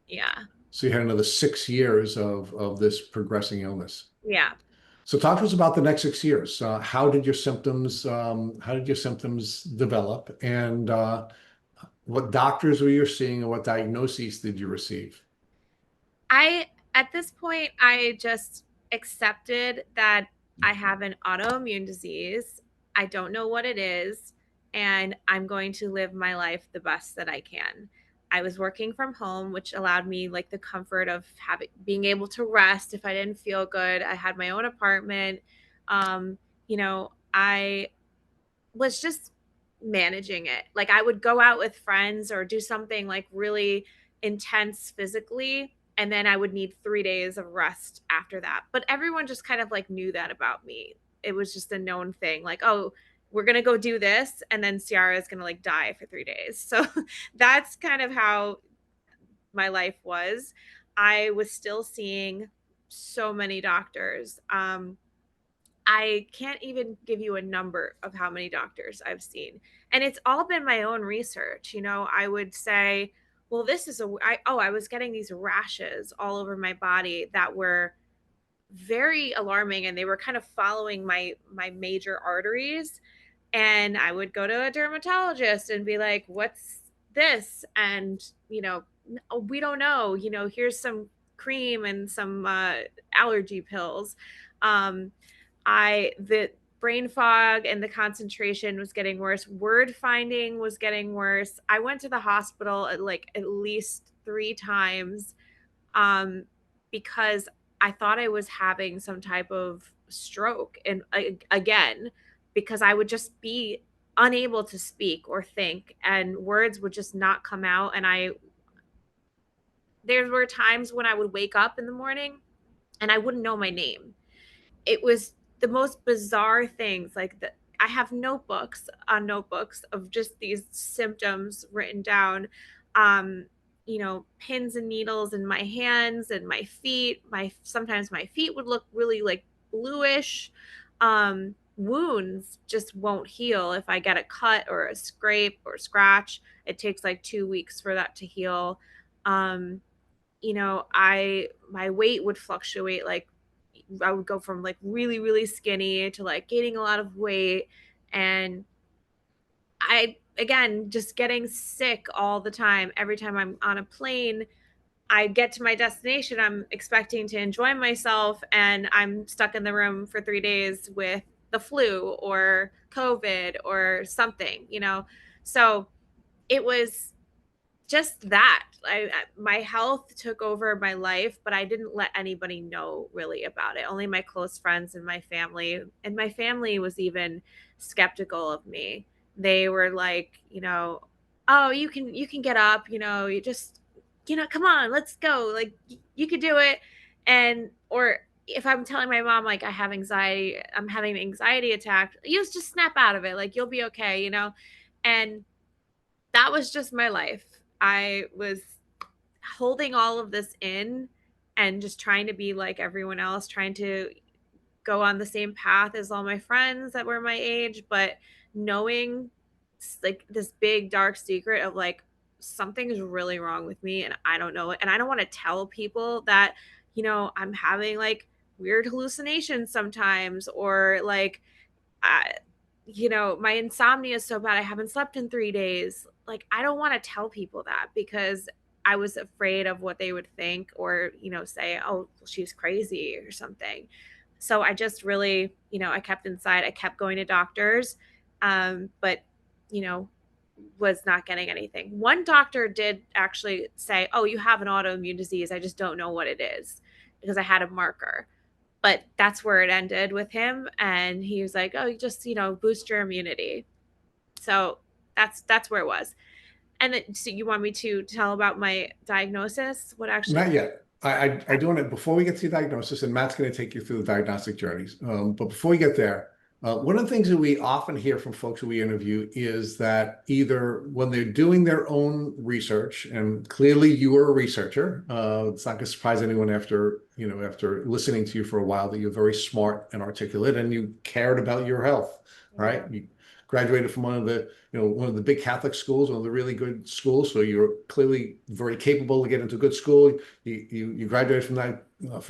Yeah. So you had another 6 years of this progressing illness. Yeah. So talk to us about the next 6 years. How did your symptoms develop, and what doctors were you seeing, and what diagnoses did you receive? I At this point I just accepted that I have an autoimmune disease. I don't know what it is, and I'm going to live my life the best that I can. I was working from home, which allowed me like the comfort of having being able to rest if I didn't feel good. I had my own apartment. I was just managing it. Like I would go out with friends or do something like really intense physically, and then I would need 3 days of rest after that. But everyone just kind of like knew that about me. It was just a known thing. Like, oh, we're going to go do this and then Ciara is going to like die for 3 days. So that's kind of how my life was. I was still seeing so many doctors. I can't even give you a number of how many doctors I've seen. And it's all been my own research. I would say, well, I was getting these rashes all over my body that were very alarming, and they were kind of following my major arteries. And I would go to a dermatologist and be like, what's this? And, we don't know, here's some cream and some allergy pills. Um, the brain fog and the concentration was getting worse. Word finding was getting worse. I went to the hospital at least 3 times, um, because I thought I was having some type of stroke. And again, because I would just be unable to speak or think, and words would just not come out. And there were times when I would wake up in the morning and I wouldn't know my name. It was the most bizarre things. Like I have notebooks on notebooks of just these symptoms written down. Um, pins and needles in my hands and my feet. Sometimes my feet would look really like bluish. Wounds just won't heal. If I get a cut or a scrape or scratch, it takes like 2 weeks for that to heal. Um, I my weight would fluctuate. Like I would go from like really, really skinny to like gaining a lot of weight. And again, just getting sick all the time. Every time I'm on a plane, I get to my destination, I'm expecting to enjoy myself, and I'm stuck in the room for 3 days with the flu or COVID or something. So it was just that my health took over my life, but I didn't let anybody know really about it. Only my close friends and my family was even skeptical of me. They were like, oh, you can get up, you just, come on, let's go, like you could do it. And or if I'm telling my mom like I'm having an anxiety attack, you just snap out of it, like you'll be okay. And that was just my life. I was holding all of this in and just trying to be like everyone else, trying to go on the same path as all my friends that were my age, but knowing like this big dark secret of like something's really wrong with me and I don't know it. And I don't want to tell people that, I'm having like weird hallucinations sometimes, or like I, my insomnia is so bad. I haven't slept in 3 days. Like, I don't want to tell people that because I was afraid of what they would think, or, say, oh, well, she's crazy or something. So I just really, I kept inside. I kept going to doctors, but, you know, was not getting anything. One doctor did actually say, oh, you have an autoimmune disease. I just don't know what it is, because I had a marker. But that's where it ended with him. And he was like, oh, you just, boost your immunity. So that's where it was. And then, so you want me to tell about my diagnosis? What actually? Not yet. I do want to, before we get to the diagnosis, and Matt's going to take you through the diagnostic journeys. But before we get there, one of the things that we often hear from folks who we interview is that either when they're doing their own research, and clearly you are a researcher, it's not going to surprise anyone after listening to you for a while, that you're very smart and articulate and you cared about your health, right? You graduated from one of the big Catholic schools, one of the really good schools. So you're clearly very capable to get into good school. You graduated from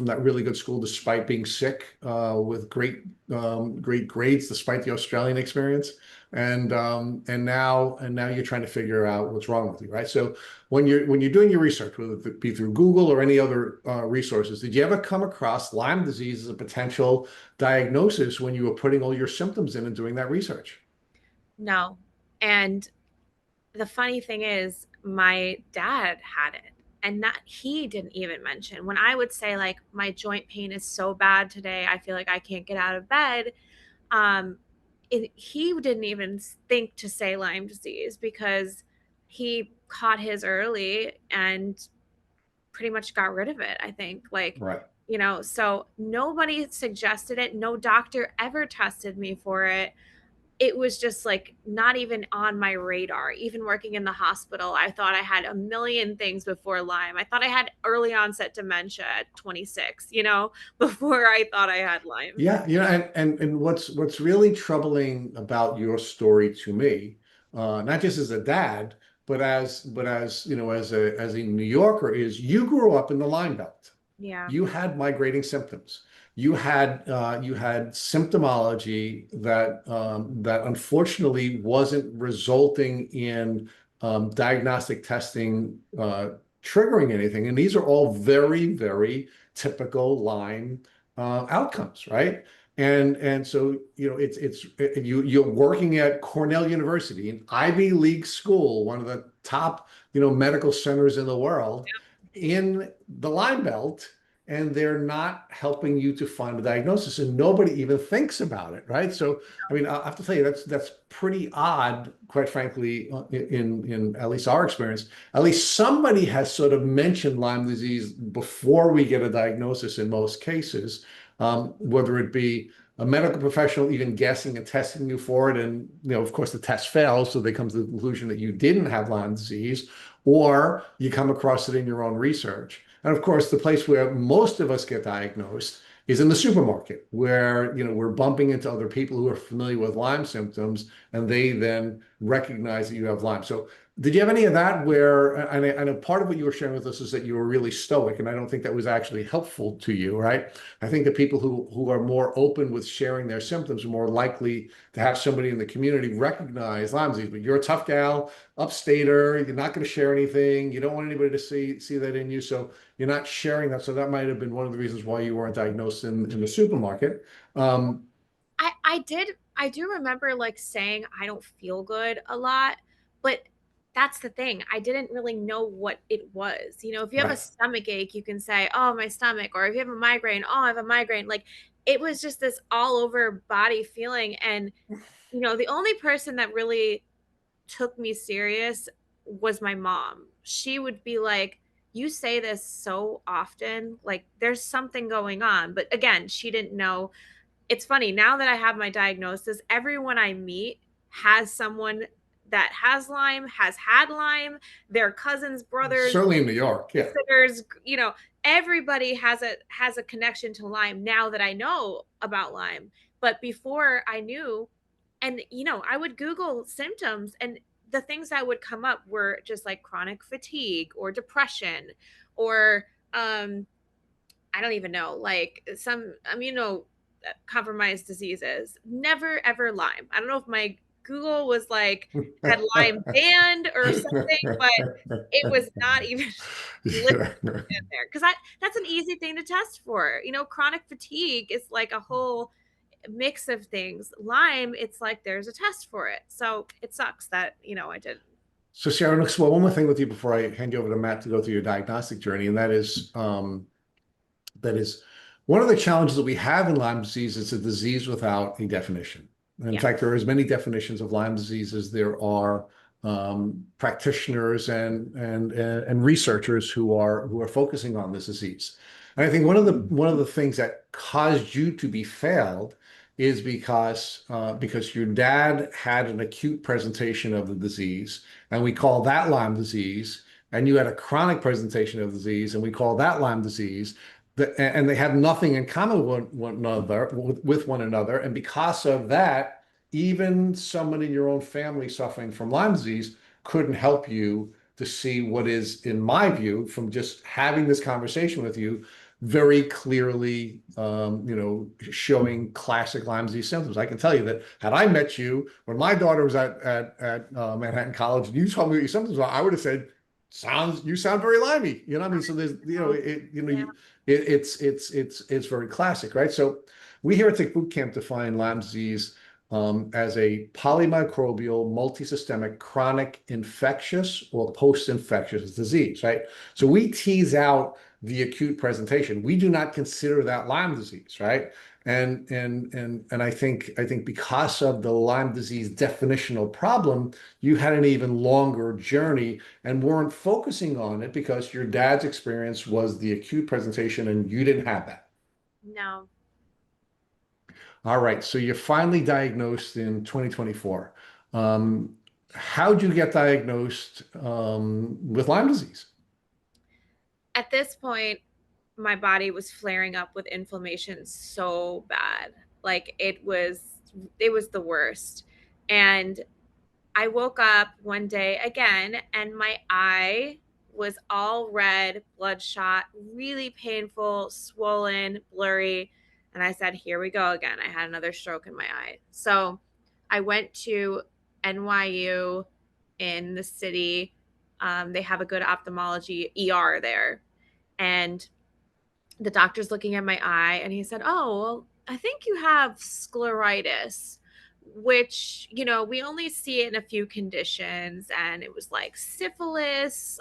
that really good school despite being sick, with great grades despite the Australian experience. And now you're trying to figure out what's wrong with you, right? So when you're doing your research, whether it be through Google or any other resources, did you ever come across Lyme disease as a potential diagnosis when you were putting all your symptoms in and doing that research? No. And the funny thing is, my dad had it, and that he didn't even mention. When I would say like my joint pain is so bad today, I feel like I can't get out of bed. Um, he didn't even think to say Lyme disease, because he caught his early and pretty much got rid of it. I think, like, Right. so nobody suggested it. No doctor ever tested me for it. It was just like not even on my radar. Even working in the hospital, I thought I had a million things before Lyme. I thought I had early onset dementia at 26, before I thought I had Lyme. Yeah, and what's really troubling about your story to me, not just as a dad, but as as a New Yorker, is you grew up in the Lyme Belt. Yeah. You had migrating symptoms. You had symptomology that unfortunately wasn't resulting in diagnostic testing triggering anything. And these are all very, very typical Lyme outcomes, right? And so you're working at Cornell University, an Ivy League school, one of the top medical centers in the world, in the Lyme Belt, and they're not helping you to find a diagnosis, and nobody even thinks about it, right? So, I mean, I have to tell you, that's pretty odd, quite frankly, in at least our experience. At least somebody has sort of mentioned Lyme disease before we get a diagnosis in most cases, whether it be a medical professional even guessing and testing you for it, and of course, the test fails, so they come to the conclusion that you didn't have Lyme disease, or you come across it in your own research. And of course, the place where most of us get diagnosed is in the supermarket, where we're bumping into other people who are familiar with Lyme symptoms, and they then recognize that you have Lyme. So, did you have any of that where, and I know part of what you were sharing with us is that you were really stoic, and I don't think that was actually helpful to you, right? I think that people who are more open with sharing their symptoms are more likely to have somebody in the community recognize Lyme disease. But you're a tough gal, upstater, you're not going to share anything, you don't want anybody to see that in you, so you're not sharing that. So that might have been one of the reasons why you weren't diagnosed in the supermarket. Um, I do remember like saying I don't feel good a lot, but that's the thing. I didn't really know what it was. If you have a right. stomach ache, you can say, "Oh, my stomach," or if you have a migraine, "Oh, I have a migraine." Like it was just this all over body feeling, and the only person that really took me serious was my mom. She would be like, "You say this so often, like there's something going on." But again, she didn't know. It's funny now that I have my diagnosis, everyone I meet has someone that has Lyme, has had Lyme, their cousins, brothers, Certainly in New York, yeah. sisters, everybody has a connection to Lyme now that I know about Lyme. But before I knew, and I would Google symptoms, and the things that would come up were just like chronic fatigue or depression or I don't even know, like some compromised diseases. Never ever Lyme. I don't know if my Google was like had Lyme banned or something, but it was not even listed in there because that's an easy thing to test for. Chronic fatigue is like a whole mix of things. Lyme, it's like there's a test for it. So it sucks that, I didn't. So, Sarah, let's explore one more thing with you before I hand you over to Matt to go through your diagnostic journey, and that is one of the challenges that we have in Lyme disease. It's a disease without a definition. In Yeah. fact, there are as many definitions of Lyme disease as there are practitioners and researchers who are focusing on this disease. And I think one of the things that caused you to be failed is because your dad had an acute presentation of the disease, and we call that Lyme disease, and you had a chronic presentation of the disease, and we call that Lyme disease. And they have nothing in common with one another. And because of that, even someone in your own family suffering from Lyme disease couldn't help you to see what is, in my view, from just having this conversation with you, very clearly, showing classic Lyme disease symptoms. I can tell you that had I met you when my daughter was at Manhattan College, and you told me what your symptoms were, I would have said, you sound very limey. You know what I mean? So there's, Yeah. it's very classic, right? So we here at Tick Boot Camp define Lyme disease as a polymicrobial, multisystemic, chronic infectious or post-infectious disease, right? So we tease out the acute presentation. We do not consider that Lyme disease, right? And I think because of the Lyme disease definitional problem, you had an even longer journey and weren't focusing on it because your dad's experience was the acute presentation and you didn't have that. No. All right, so you're finally diagnosed in 2024. How'd you get diagnosed with Lyme disease? At this point, my body was flaring up with inflammation so bad. Like it was the worst. And I woke up one day again and my eye was all red, bloodshot, really painful, swollen, blurry. And I said, "Here we go again." I had another stroke in my eye. So I went to NYU in the city. They have a good ophthalmology ER there. And the doctor's looking at my eye and he said, "Oh, well, I think you have scleritis," which, we only see it in a few conditions. And it was like syphilis,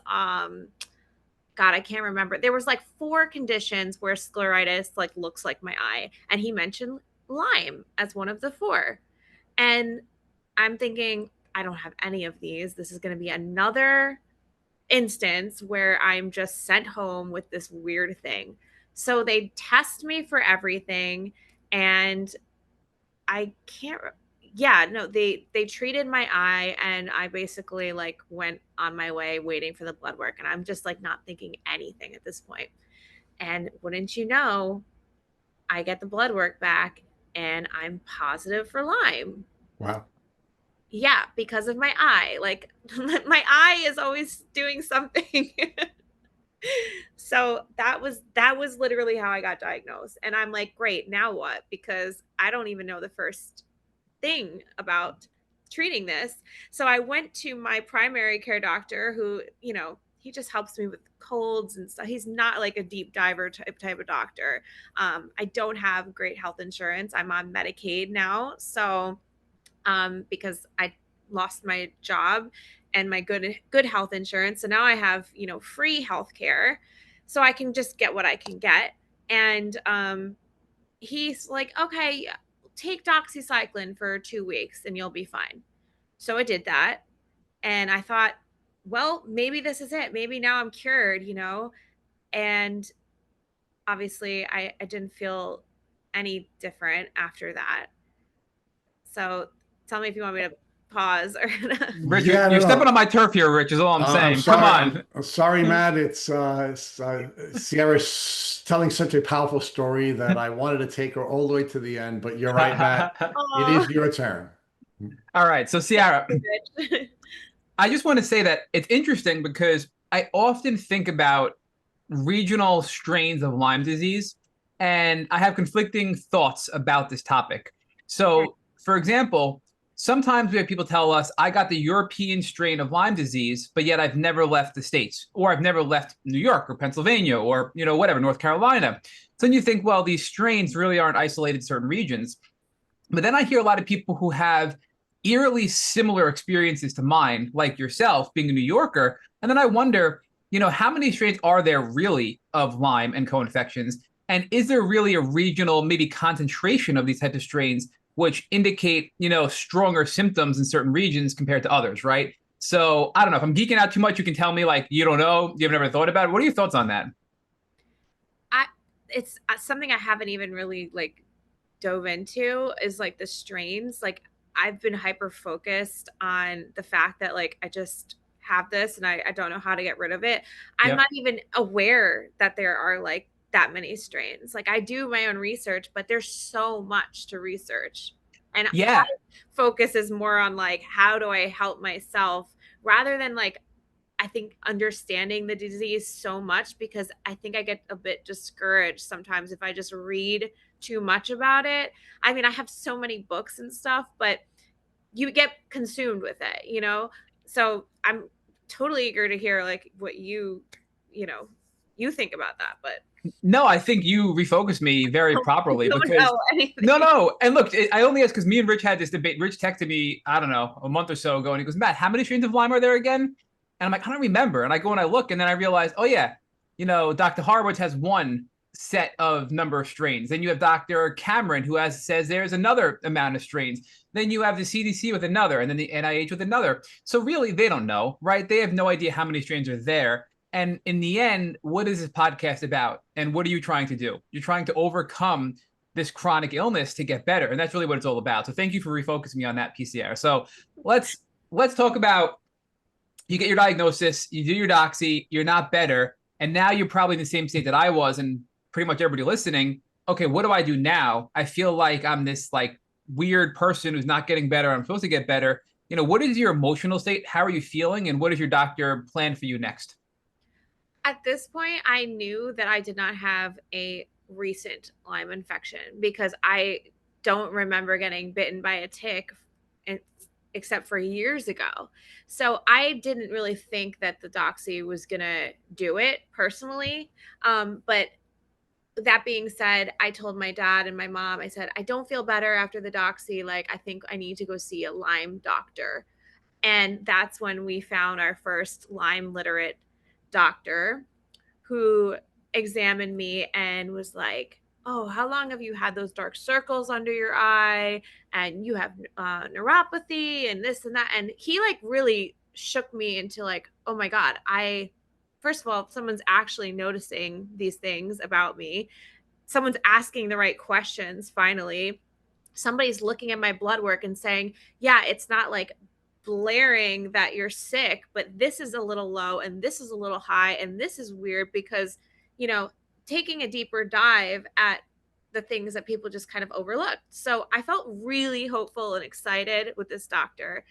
God, I can't remember. There was like four conditions where scleritis like looks like my eye, and he mentioned Lyme as one of the four. And I'm thinking, I don't have any of these. This is going to be another instance where I'm just sent home with this weird thing. So they test me for everything, and I can't yeah, no, they treated my eye, and I basically like went on my way waiting for the blood work, and I'm just like not thinking anything at this point. And wouldn't you know, I get the blood work back and I'm positive for Lyme. Wow. Yeah, because of my eye. Like my eye is always doing something. So that was literally how I got diagnosed. And I'm like, great, now what? Because I don't even know the first thing about treating this. So I went to my primary care doctor who, he just helps me with colds and stuff. He's not like a deep diver type of doctor. I don't have great health insurance. I'm on Medicaid now. So because I lost my job and my good health insurance. So now I have, free health care. So I can just get what I can get. And he's like, okay, take doxycycline for 2 weeks and you'll be fine. So I did that. And I thought, well, maybe this is it. Maybe now I'm cured, And obviously I didn't feel any different after that. So tell me if you want me to pause or Rich, Yeah, you're no, stepping on no. my turf here, Rich, is all I'm I'm saying. Come sorry. on. I'm sorry, Matt. Sierra's telling such a powerful story that I wanted to take her all the way to the end. But you're right, Matt. It oh, is your turn. All right. So, Ciara, I just want to say that it's interesting because I often think about regional strains of Lyme disease, and I have conflicting thoughts about this topic. So, for example, sometimes we have people tell us, I got the European strain of Lyme disease, but yet I've never left the States, or I've never left New York or Pennsylvania or, whatever, North Carolina. So then you think, well, these strains really aren't isolated to certain regions. But then I hear a lot of people who have eerily similar experiences to mine, like yourself being a New Yorker. And then I wonder, how many strains are there really of Lyme and co-infections? And is there really a regional, maybe concentration of these types of strains, which indicate, stronger symptoms in certain regions compared to others, right? So I don't know if I'm geeking out too much. You can tell me like, you don't know, you've never thought about it. What are your thoughts on that? I it's something I haven't even really like dove into is like the strains. Like I've been hyper focused on the fact that like I just have this and I don't know how to get rid of it. I'm Yep. not even aware that there are like that many strains. Like I do my own research, but there's so much to research. And my Yeah. focus is more on like how do I help myself rather than like I think understanding the disease so much because I think I get a bit discouraged sometimes if I just read too much about it. I mean, I have so many books and stuff, but you get consumed with it. So I'm totally eager to hear like what you know, you think about that, but No, I think you refocused me very I properly don't because know no, anything. no. And look, I only asked because me and Rich had this debate. Rich texted me, I don't know, a month or so ago, and he goes, Matt, how many strains of Lyme are there again? And I'm like, I don't remember. And I go and I look, and then I realize, oh, yeah, Dr. Horowitz has one set of number of strains. Then you have Dr. Cameron, who says there's another amount of strains. Then you have the CDC with another, and then the NIH with another. So really, they don't know, right? They have no idea how many strains are there. And in the end, what is this podcast about? And what are you trying to do? You're trying to overcome this chronic illness to get better. And that's really what it's all about. So thank you for refocusing me on that, PCR. So let's talk about you get your diagnosis, you do your doxy, you're not better, and now you're probably in the same state that I was, and pretty much everybody listening. Okay, what do I do now? I feel like I'm this like weird person who's not getting better. I'm supposed to get better. What is your emotional state? How are you feeling? And what is your doctor plan for you next? At this point, I knew that I did not have a recent Lyme infection because I don't remember getting bitten by a tick except for years ago. So I didn't really think that the doxy was going to do it personally. But that being said, I told my dad and my mom, I said, I don't feel better after the doxy. Like, I think I need to go see a Lyme doctor. And that's when we found our first Lyme literate doctor who examined me and was like, oh, how long have you had those dark circles under your eye? And you have neuropathy and this and that. And he like really shook me into like, oh my God, first of all, someone's actually noticing these things about me. Someone's asking the right questions finally. Somebody's looking at my blood work and saying, yeah, it's not like blaring that you're sick, but this is a little low and this is a little high and this is weird because, taking a deeper dive at the things that people just kind of overlooked. So I felt really hopeful and excited with this doctor.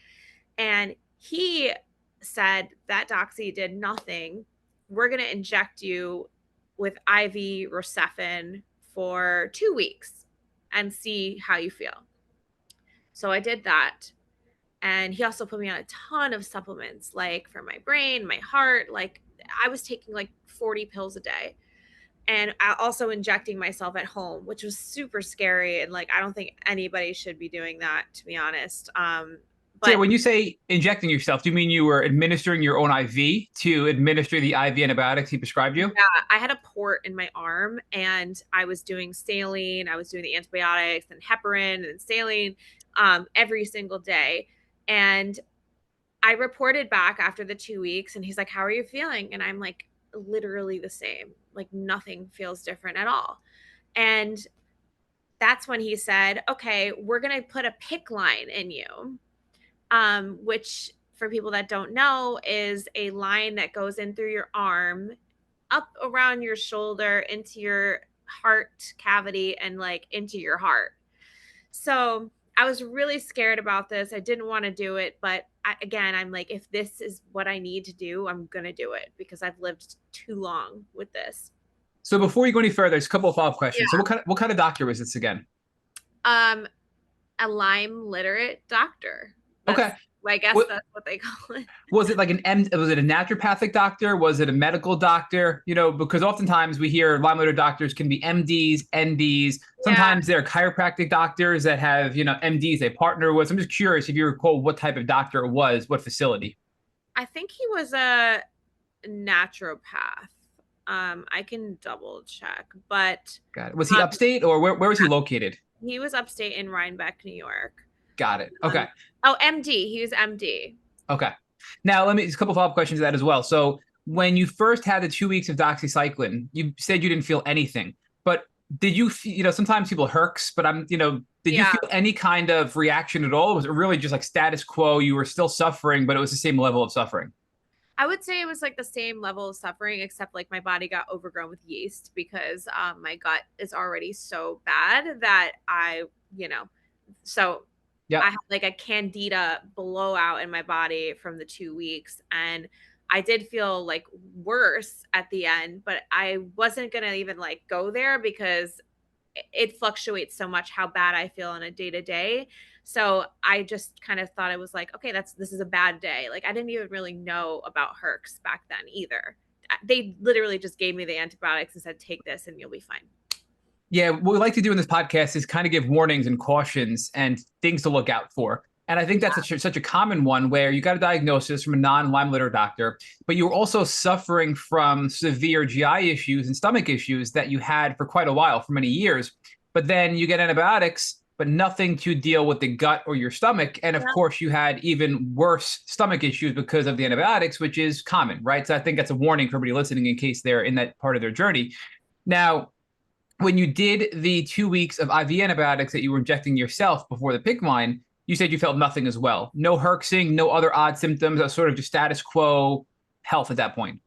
And he said that doxy did nothing. We're going to inject you with IV Rocephin for 2 weeks and see how you feel. So I did that. And he also put me on a ton of supplements, like for my brain, my heart. Like I was taking like 40 pills a day. And also injecting myself at home, which was super scary. And like, I don't think anybody should be doing that, to be honest. So when you say injecting yourself, do you mean you were administering your own IV to administer the IV antibiotics he prescribed you? Yeah, I had a port in my arm and I was doing saline, I was doing the antibiotics and heparin and saline every single day. And I reported back after the 2 weeks and he's like, how are you feeling? And I'm like, literally the same. Like nothing feels different at all. And that's when he said, okay, we're going to put a PICC line in you. Which for people that don't know is a line that goes in through your arm, up around your shoulder, into your heart cavity and like into your heart. So I was really scared about this. I didn't want to do it, but again, I'm like, if this is what I need to do, I'm going to do it because I've lived too long with this. So before you go any further, there's a couple of follow-up questions. Yeah. So what kind of doctor was this again? A Lyme literate doctor. Okay. I guess that's what they call it. Was it like was it a naturopathic doctor? Was it a medical doctor? Because oftentimes we hear Lyme literate doctors can be MDs, NDs. Sometimes they're chiropractic doctors that have, MDs they partner with. So I'm just curious if you recall what type of doctor it was, what facility. I think he was a naturopath. I can double check, but got it. Was he upstate or where was he located? He was upstate in Rhinebeck, New York. Got it. Okay. MD. He was MD. Okay. Now just a couple follow-up questions to that as well. So when you first had the 2 weeks of doxycycline, you said you didn't feel anything, but did you, sometimes people herx, but did you feel any kind of reaction at all? Was it really just like status quo? You were still suffering, but it was the same level of suffering? I would say it was like the same level of suffering, except like my body got overgrown with yeast because my gut is already so bad that so I had like a candida blowout in my body from the 2 weeks. And I did feel like worse at the end, but I wasn't going to even like go there because it fluctuates so much how bad I feel on a day to day. So I just kind of thought it was like, okay, this is a bad day. Like I didn't even really know about herx back then either. They literally just gave me the antibiotics and said, take this and you'll be fine. Yeah, what we like to do in this podcast is kind of give warnings and cautions and things to look out for. And I think that's such a common one where you got a diagnosis from a non-Lyme literate doctor, but you were also suffering from severe GI issues and stomach issues that you had for quite a while, for many years. But then you get antibiotics, but nothing to deal with the gut or your stomach. And of course, you had even worse stomach issues because of the antibiotics, which is common, right? So I think that's a warning for everybody listening in case they're in that part of their journey. Now, when you did the 2 weeks of IV antibiotics that you were injecting yourself before the PICC line, you said you felt nothing as well. No herxing, no other odd symptoms, sort of just status quo health at that point.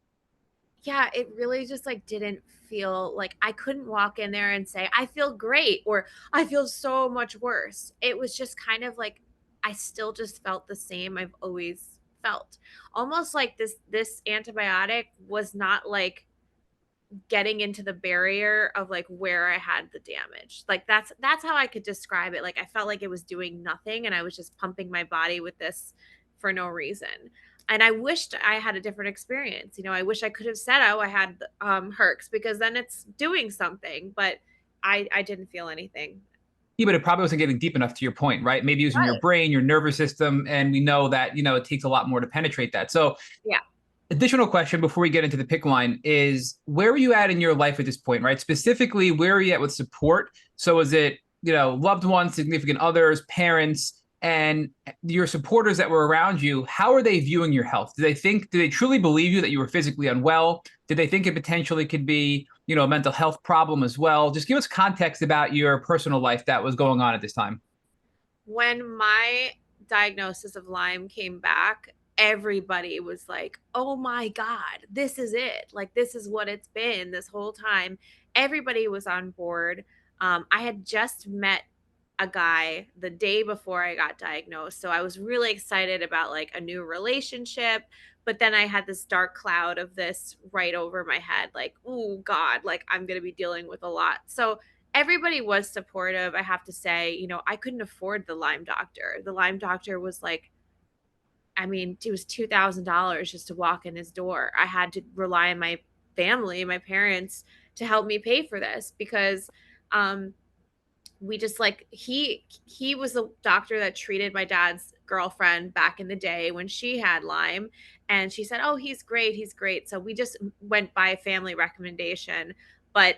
Yeah, it really just like didn't feel like I couldn't walk in there and say, I feel great or I feel so much worse. It was just kind of like I still just felt the same I've always felt. Almost like this antibiotic was not like getting into the barrier of like where I had the damage. Like that's how I could describe it. Like I felt like it was doing nothing and I was just pumping my body with this for no reason. And I wished I had a different experience. I wish I could have said, oh, I had herx because then it's doing something, but I didn't feel anything. Yeah, but it probably wasn't getting deep enough to your point, right? Maybe it was in your brain, your nervous system. And we know that, it takes a lot more to penetrate that. So yeah. additional question before we get into the pick line is, where are you at in your life at this point, right? Specifically, where are you at with support? So is it, loved ones, significant others, parents, and your supporters that were around you? How are they viewing your health? Do they truly believe you that you were physically unwell? Did they think it potentially could be, a mental health problem as well? Just give us context about your personal life that was going on at this time. When my diagnosis of Lyme came back, everybody was like, oh my God, this is it. Like, this is what it's been this whole time. Everybody was on board. I had just met a guy the day before I got diagnosed. So I was really excited about like a new relationship. But then I had this dark cloud of this right over my head, like, oh God, like I'm going to be dealing with a lot. So everybody was supportive. I have to say, I couldn't afford the Lyme doctor. The Lyme doctor was like, I mean, it was $2,000 just to walk in his door. I had to rely on my family, my parents, to help me pay for this because we just like he was the doctor that treated my dad's girlfriend back in the day when she had Lyme, and she said, oh, he's great. So we just went by family recommendation, but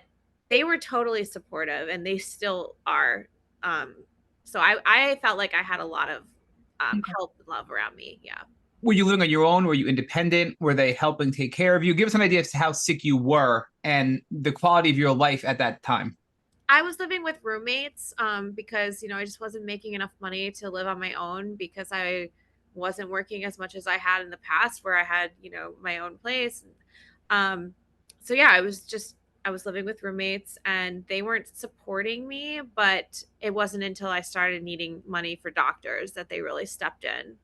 they were totally supportive and they still are. So I felt like I had a lot of help and love around me. Yeah. Were you living on your own? Were you independent? Were they helping take care of you? Give us an idea as to how sick you were and the quality of your life at that time. I was living with roommates because, I just wasn't making enough money to live on my own because I wasn't working as much as I had in the past where I had, my own place. So yeah, I was living with roommates and they weren't supporting me, but it wasn't until I started needing money for doctors that they really stepped in.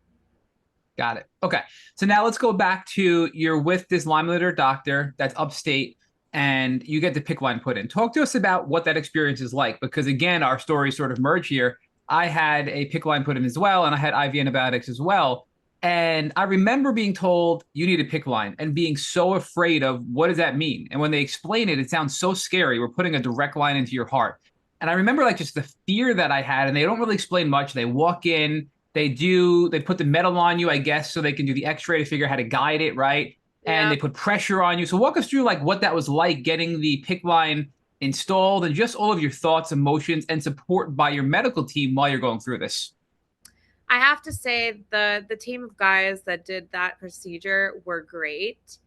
Got it. Okay. So now let's go back to, you're with this Lyme litter doctor that's upstate and you get the PICC line put in. Talk to us about what that experience is like, because again, our stories sort of merge here. I had a PICC line put in as well, and I had IV antibiotics as well. And I remember being told you need a PICC line and being so afraid of what does that mean? And when they explain it, it sounds so scary. We're putting a direct line into your heart. And I remember like just the fear that I had, and they don't really explain much. They walk in, they put the metal on you, I guess, so they can do the x-ray to figure out how to guide it, right? And Yeah. they put pressure on you. So walk us through like what that was like getting the PICC line installed and just all of your thoughts, emotions, and support by your medical team while you're going through this. I have to say the team of guys that did that procedure were great,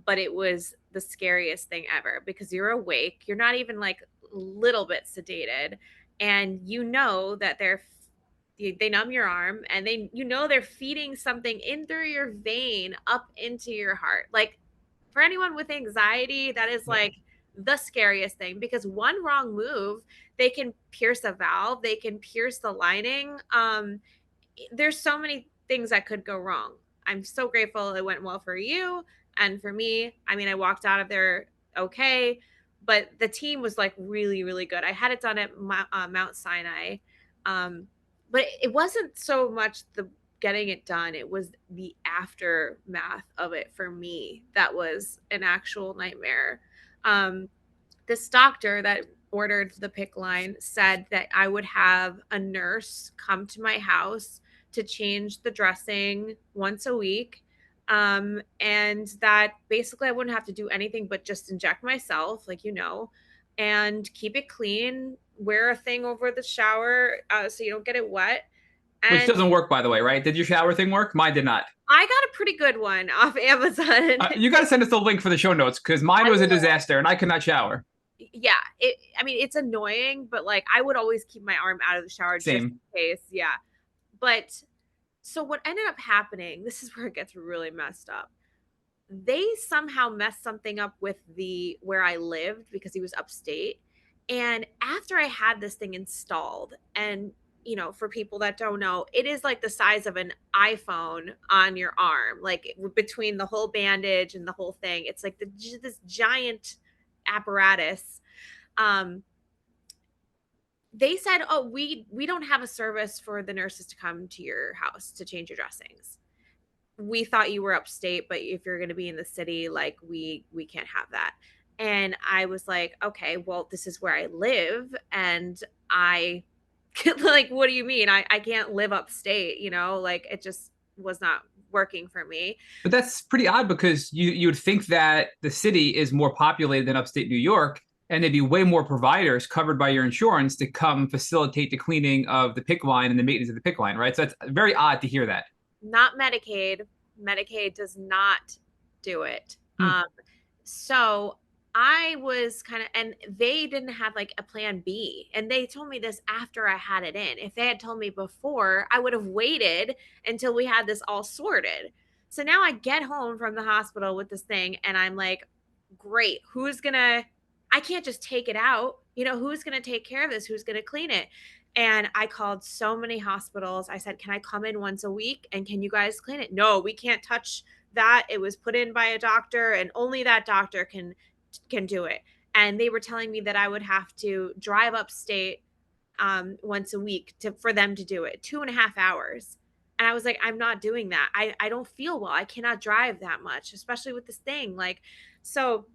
but it was the scariest thing ever because you're awake, you're not even like a little bit sedated, and that they numb your arm and they're feeding something in through your vein up into your heart. Like for anyone with anxiety, that is like the scariest thing because one wrong move, they can pierce a valve, they can pierce the lining. There's so many things that could go wrong. I'm so grateful it went well for you and for me. I mean, I walked out of there okay, but the team was like really, really good. I had it done at Mount Sinai, but it wasn't so much the getting it done; it was the aftermath of it for me that was an actual nightmare. This doctor that ordered the PICC line said that I would have a nurse come to my house to change the dressing once a week. And that basically I wouldn't have to do anything but just inject myself, like, and keep it clean, wear a thing over the shower so you don't get it wet. Which And doesn't work, by the way, right? Did your shower thing work? Mine did not. I got a pretty good one off Amazon. You got to send us the link for the show notes because mine was a disaster and I could not shower. Yeah, I mean, it's annoying, but like I would always keep my arm out of the shower just in Same. case. Yeah. But so what ended up happening, this is where it gets really messed up. They somehow messed something up with the where I lived because he was upstate. And after I had this thing installed, and for people that don't know, it is like the size of an iPhone on your arm, like between the whole bandage and the whole thing. It's like this giant apparatus. Um, they said, "Oh, we don't have a service for the nurses to come to your house to change your dressings. We thought you were upstate, but if you're going to be in the city, like we can't have that." And I was like, "Okay, well, this is where I live, and I like, what do you mean? I can't live upstate? Like it just was not working for me. But that's pretty odd because you would think that the city is more populated than upstate New York, and there'd be way more providers covered by your insurance to come facilitate the cleaning of the PICC line and the maintenance of the PICC line, right? So it's very odd to hear that. Not Medicaid. Medicaid does not do it. Hmm. So I was kind of, and they didn't have like a plan B. And they told me this after I had it in. If they had told me before, I would have waited until we had this all sorted. So now I get home from the hospital with this thing and I'm like, great, I can't just take it out. Who's going to take care of this? Who's going to clean it? And I called so many hospitals. I said, can I come in once a week and can you guys clean it? No, we can't touch that. It was put in by a doctor and only that doctor can do it. And they were telling me that I would have to drive upstate once a week for them to do it, 2.5 hours. And I was like, I'm not doing that. I don't feel well. I cannot drive that much, especially with this thing. So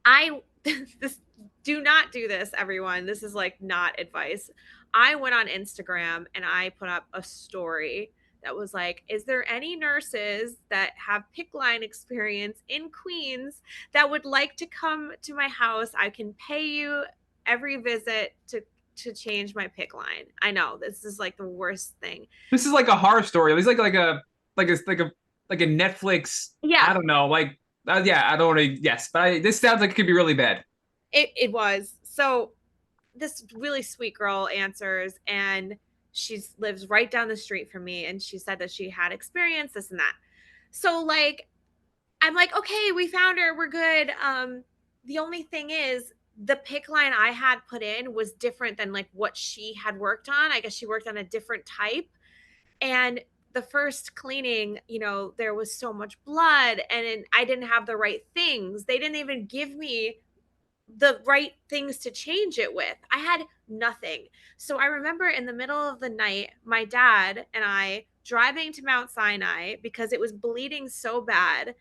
I this do not do this, everyone. This is like not advice. I went on Instagram and I put up a story that was like, is there any nurses that have PICC line experience in Queens that would like to come to my house? I can pay you every visit to change my PICC line. I know this is like the worst thing. This is like a horror story. It's like a Netflix. Yeah. I don't know. Yeah, I don't want to. Yes, but this sounds like it could be really bad. It was. So this really sweet girl answers and she lives right down the street from me and she said that she had experience this and that. So like I'm like, okay, we found her, we're good. The only thing is the PICC line I had put in was different than like what she had worked on. I guess she worked on a different type. And the first cleaning, there was so much blood and I didn't have the right things. They didn't even give me the right things to change it with. I had nothing. So I remember in the middle of the night, my dad and I driving to Mount Sinai because it was bleeding so bad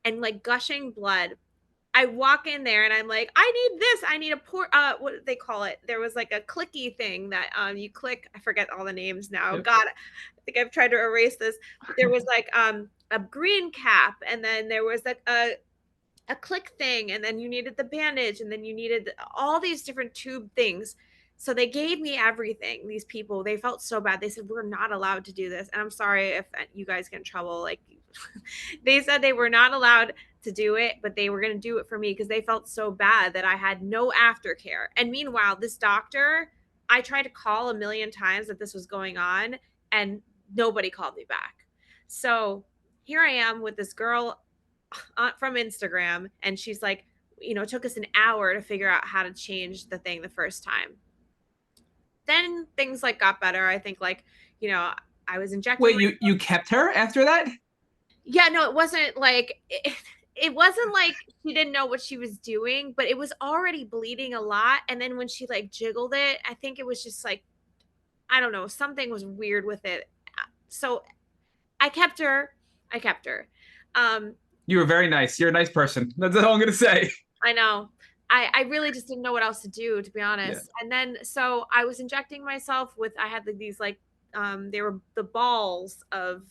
and like gushing blood. I walk in there and I'm like, I need this. I need what do they call it? There was like a clicky thing that you click. I forget all the names now. Yep. God, I think I've tried to erase this. But there was like a green cap, and then there was like a click thing, and then you needed the bandage, and then you needed all these different tube things. So they gave me everything. These people, they felt so bad. They said, we're not allowed to do this. And I'm sorry if you guys get in trouble. Like they said they were not allowed to do it, but they were going to do it for me because they felt so bad that I had no aftercare. And meanwhile, this doctor, I tried to call a million times that this was going on and nobody called me back. So here I am with this girl from Instagram, and she's like, it took us an hour to figure out how to change the thing the first time. Then things like got better. I think I was injecting. Wait, you kept her after that? Yeah, no, it wasn't like it wasn't like she didn't know what she was doing, but it was already bleeding a lot. And then when she like jiggled it, I think it was just like, I don't know, something was weird with it. So I kept her. You were very nice. You're a nice person. That's all I'm gonna say. I know. I really just didn't know what else to do, to be honest. Yeah. And then, so I was injecting myself I had these like, they were the balls of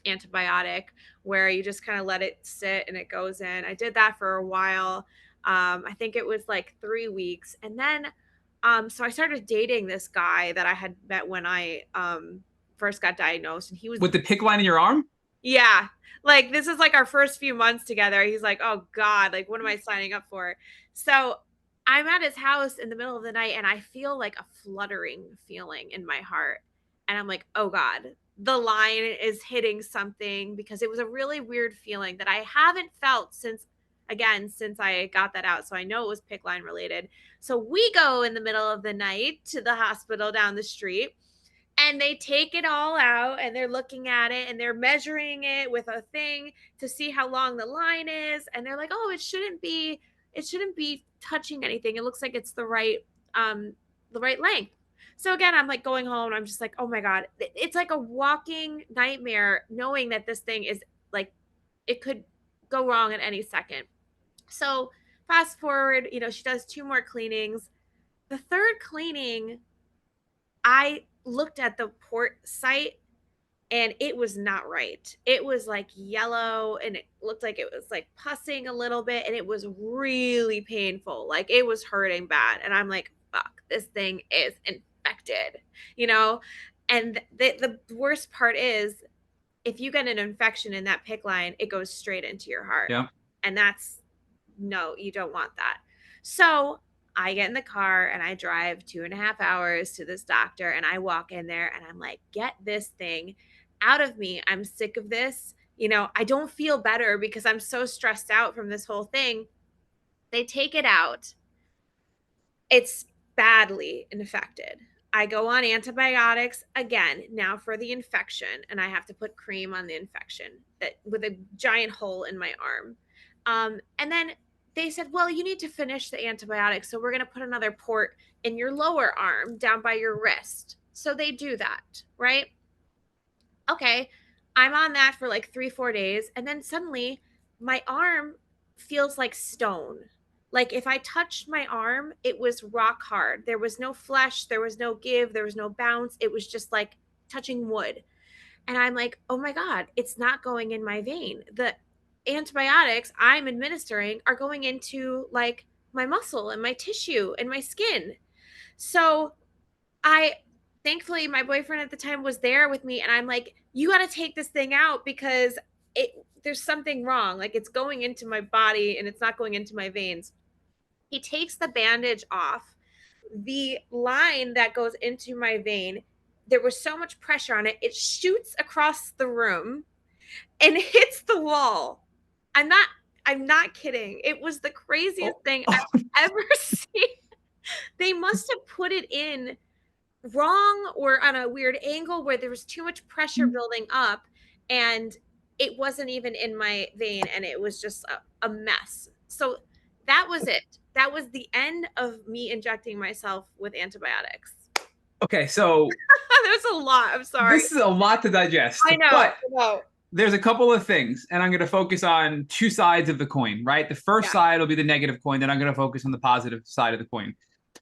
antibiotic where you just kind of let it sit and it goes in. I did that for a while. I think it was like 3 weeks. And then, so I started dating this guy that I had met when I first got diagnosed, and he was with the PICC line in your arm. Yeah. Like this is like our first few months together. He's like, oh God, like what am I signing up for? So I'm at his house in the middle of the night and I feel like a fluttering feeling in my heart. And I'm like, oh God, the line is hitting something, because it was a really weird feeling that I haven't felt since I got that out. So I know it was PICC line related. So we go in the middle of the night to the hospital down the street. And they take it all out and they're looking at it and they're measuring it with a thing to see how long the line is. And they're like, oh, it shouldn't be touching anything. It looks like it's the right length. So again, I'm like going home and I'm just like, oh my God, it's like a walking nightmare knowing that this thing is like, it could go wrong at any second. So fast forward, she does 2 more cleanings. The third cleaning, I looked at the port site and it was not right. It was like yellow and it looked like it was like pussing a little bit, and it was really painful. Like it was hurting bad. And I'm like, fuck, this thing is infected, you know? And the worst part is if you get an infection in that PICC line, it goes straight into your heart. Yeah. And that's, no, you don't want that. So I get in the car and I drive 2.5 hours to this doctor, and I walk in there and I'm like, get this thing out of me. I'm sick of this. I don't feel better because I'm so stressed out from this whole thing. They take it out. It's badly infected. I go on antibiotics again now for the infection, and I have to put cream on the infection that with a giant hole in my arm. And then they said, well, you need to finish the antibiotics, so we're going to put another port in your lower arm down by your wrist. So they do that, right? Okay, I'm on that for like 3-4 days, and then suddenly my arm feels like stone. Like if I touched my arm, it was rock hard. There was no flesh, there was no give, there was no bounce. It was just like touching wood. And I'm like, oh my God, it's not going in my vein. The antibiotics I'm administering are going into like my muscle and my tissue and my skin. So I thankfully my boyfriend at the time was there with me, and I'm like, you got to take this thing out because there's something wrong. Like it's going into my body and it's not going into my veins. He takes the bandage off. The line that goes into my vein, there was so much pressure on it, it shoots across the room and hits the wall. I'm not kidding. It was the craziest thing I've ever seen. They must have put it in wrong or on a weird angle where there was too much pressure building up, and it wasn't even in my vein, and it was just a mess. So that was it. That was the end of me injecting myself with antibiotics. Okay, so there's a lot. I'm sorry. This is a lot to digest. I know. But there's a couple of things, and I'm going to focus on two sides of the coin, right? The first side will be the negative coin, then I'm going to focus on the positive side of the coin.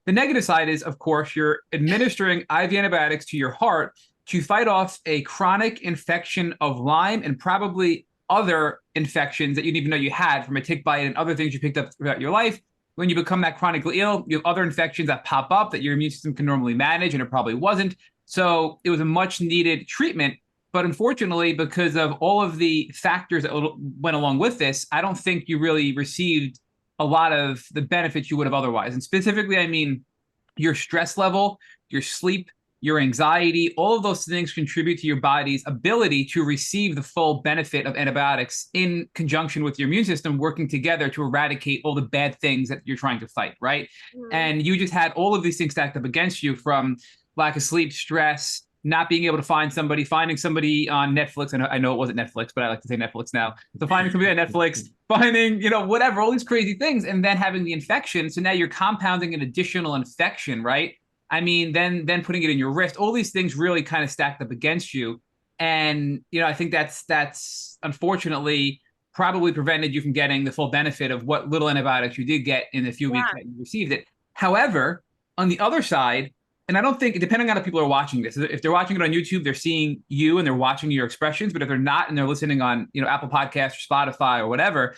The negative side is, of course, you're administering IV antibiotics to your heart to fight off a chronic infection of Lyme and probably other infections that you didn't even know you had from a tick bite and other things you picked up throughout your life. When you become that chronically ill, you have other infections that pop up that your immune system can normally manage, and it probably wasn't. So it was a much needed treatment. But unfortunately, because of all of the factors that went along with this, I don't think you really received a lot of the benefits you would have otherwise. And specifically, I mean, your stress level, your sleep, your anxiety, all of those things contribute to your body's ability to receive the full benefit of antibiotics in conjunction with your immune system working together to eradicate all the bad things that you're trying to fight, right? Mm-hmm. And you just had all of these things stacked up against you, from lack of sleep, stress, not being able to find somebody, finding somebody on Netflix. I know it wasn't Netflix, but I like to say Netflix now. So finding somebody on Netflix, finding, whatever, all these crazy things, and then having the infection. So now you're compounding an additional infection, right? I mean, then putting it in your wrist, all these things really kind of stacked up against you. And, I think that's unfortunately probably prevented you from getting the full benefit of what little antibiotics you did get in the few weeks that you received it. However, on the other side, and I don't think, depending on how people are watching this, if they're watching it on YouTube, they're seeing you and they're watching your expressions. But if they're not and they're listening on, Apple Podcasts or Spotify or whatever,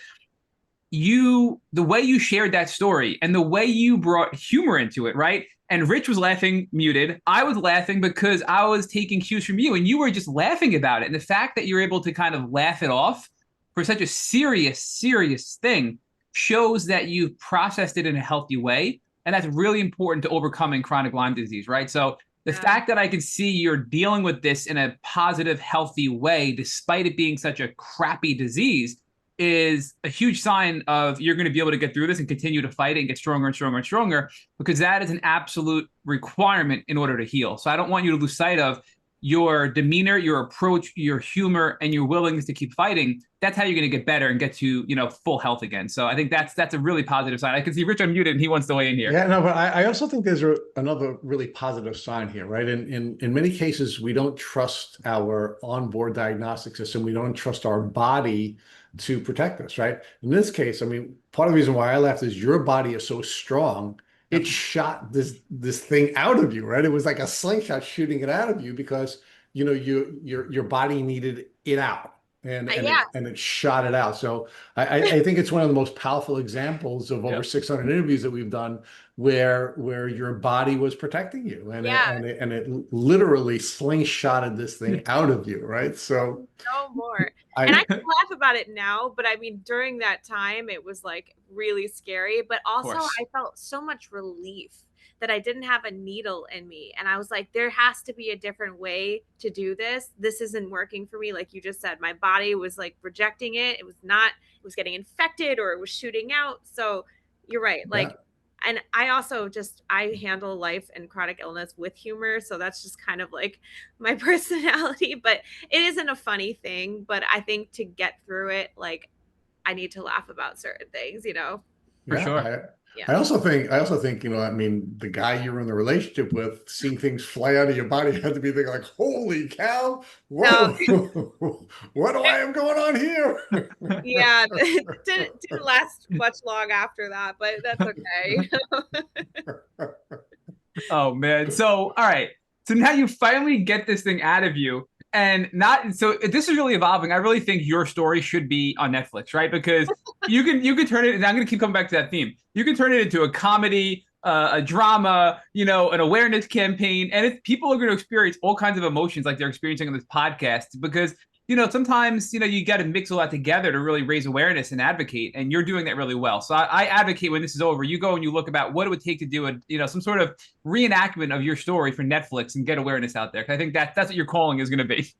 the way you shared that story and the way you brought humor into it, right? And Rich was laughing muted. I was laughing because I was taking cues from you, and you were just laughing about it. And the fact that you're able to kind of laugh it off for such a serious, serious thing shows that you've processed it in a healthy way. And that's really important to overcoming chronic Lyme disease, right? So the fact that I can see you're dealing with this in a positive, healthy way, despite it being such a crappy disease, is a huge sign of you're going to be able to get through this and continue to fight it and get stronger and stronger and stronger, because that is an absolute requirement in order to heal. So I don't want you to lose sight of your demeanor, your approach, your humor, and your willingness to keep fighting. That's how you're going to get better and get to, full health again. So I think that's a really positive sign. I can see Rich unmuted and he wants to weigh in here. Yeah, no, but I also think there's another really positive sign here, right? In many cases, we don't trust our onboard diagnostic system. We don't trust our body to protect us, right? In this case, I mean, part of the reason why I left is your body is so strong. It shot this thing out of you, right? It was like a slingshot shooting it out of you because your body needed it out, and Yeah, it shot it out. So I think it's one of the most powerful examples of over Yep. 600 interviews that we've done where your body was protecting you, and yeah, it literally slingshotted this thing out of you, right? So no more. And I I can laugh about it now, but I mean, during that time, it was like really scary. But Of also, course. I felt so much relief that I didn't have a needle in me. And I was like, there has to be a different way to do this. This isn't working for me. Like you just said, my body was like rejecting it. It was not, it was getting infected or it was shooting out. So you're right. yeah. Like, and I also just, I handle life and chronic illness with humor. So that's just kind of like my personality. But it isn't a funny thing, but I think to get through it, like I need to laugh about certain things, you know? For Yeah, sure. I Yeah. also think, I mean, the guy you were in the relationship with, seeing things fly out of your body had to be thinking like, holy cow, No, whoa, what do I have going on here? yeah, it didn't last much long after that, but that's okay. Oh man. So all right. So now you finally get this thing out of you. And not so this is really evolving. I really think your story should be on Netflix, right? Because you can turn it, and I'm gonna keep coming back to that theme. You can turn it into a comedy, a drama, an awareness campaign, and people are going to experience all kinds of emotions like they're experiencing on this podcast because sometimes you got to mix all that together to really raise awareness and advocate, and you're doing that really well. So I advocate when this is over, you go and you look about what it would take to do some sort of reenactment of your story for Netflix and get awareness out there. Because I think that's what your calling is going to be.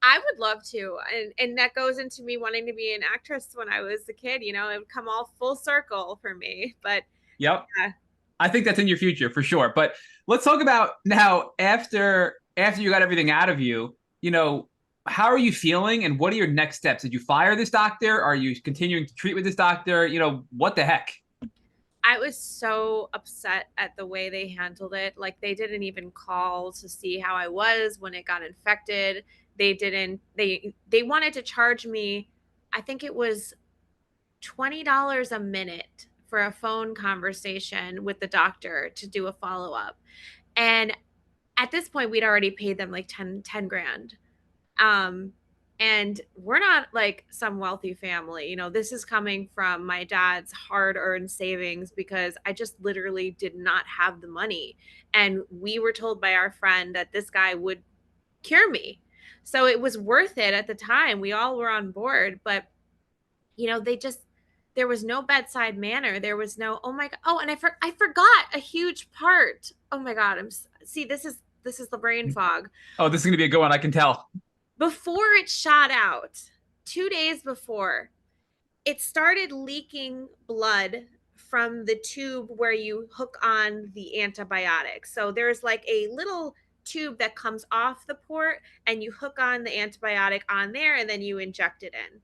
I would love to. And that goes into me wanting to be an actress when I was a kid, it would come all full circle for me. But Yep. yeah, I think that's in your future for sure. But let's talk about now after you got everything out of you, how are you feeling and what are your next steps? Did you fire this doctor? Are you continuing to treat with this doctor? What the heck? I was so upset at the way they handled it. Like they didn't even call to see how I was when it got infected. They didn't they wanted to charge me, I think it was $20 a minute for a phone conversation with the doctor to do a follow-up. And at this point we'd already paid them like 10 grand. Um, and we're not like some wealthy family. This is coming from my dad's hard earned savings because I just literally did not have the money. And we were told by our friend that this guy would cure me. So it was worth it at the time. We all were on board, but they just, there was no bedside manner. There was no, oh my God. Oh, and I forgot a huge part. Oh my God. See, this is the brain fog. Oh, this is going to be a good one. I can tell. Before it shot out, 2 days before, it started leaking blood from the tube where you hook on the antibiotics. So there's like a little tube that comes off the port and you hook on the antibiotic on there and then you inject it in.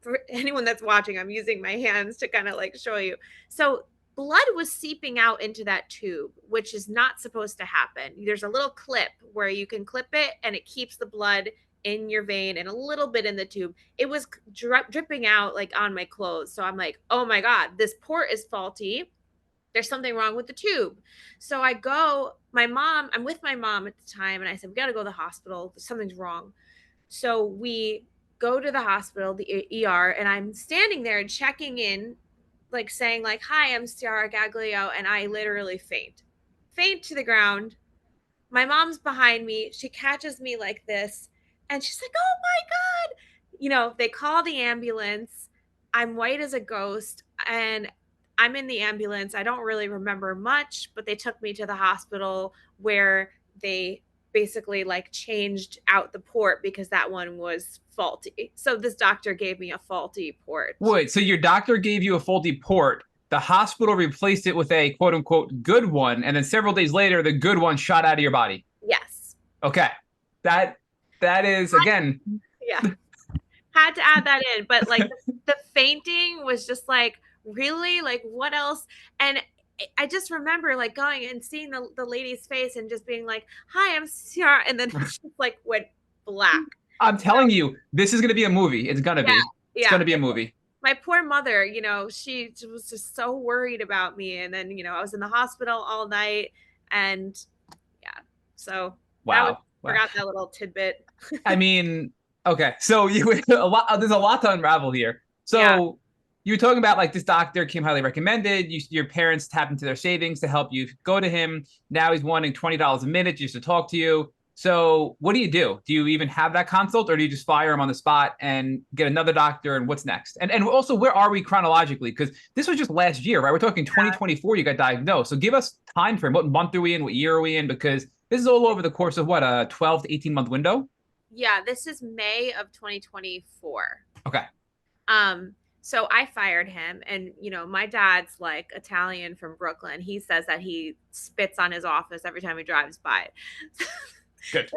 For anyone that's watching, I'm using my hands to kind of like show you. So blood was seeping out into that tube, which is not supposed to happen. There's a little clip where you can clip it and it keeps the blood in your vein and a little bit in the tube. It was dripping out like on my clothes. So I'm like, oh my God, this port is faulty. There's something wrong with the tube. So I'm with my mom at the time, and I said, we got to go to the hospital. Something's wrong. So we go to the hospital, the ER, and I'm standing there and checking in, like saying like, hi, I'm Ciara Gaglio. And I literally faint to the ground. My mom's behind me. She catches me like this and she's like, oh my God. They call the ambulance. I'm white as a ghost and I'm in the ambulance. I don't really remember much, but they took me to the hospital where they basically like changed out the port because that one was faulty. So this doctor gave me a faulty port. Wait, so your doctor gave you a faulty port. The hospital replaced it with a quote unquote good one, and then several days later, the good one shot out of your body. Yes. Okay, that is again. Yeah. Had to add that in, but like the fainting was just like, really, like what else? And I just remember like going and seeing the lady's face and just being like, hi, I'm Ciara, and then it just like went black. I'm telling you, this is going to be a movie. It's going to be. It's Yeah. going to be a movie. My poor mother, she was just so worried about me, and then I was in the hospital all night, and yeah, so Wow. Wow. Forgot that little tidbit. I mean, okay, so you a lot. There's a lot to unravel here. Yeah. So you were talking about like this doctor came highly recommended. Your parents tapped into their savings to help you go to him. Now he's wanting $20 a minute just to talk to you. So what do you do? Do you even have that consult, or do you just fire him on the spot and get another doctor? And what's next? And also, where are we chronologically? Because this was just last year, right? We're talking 2024. You got diagnosed. So give us time frame. What month are we in? What year are we in? Because this is all over the course of what, a 12 to 18 month window. Yeah, this is May of 2024. Okay. So I fired him, and my dad's like Italian from Brooklyn. He says that he spits on his office every time he drives by. Good.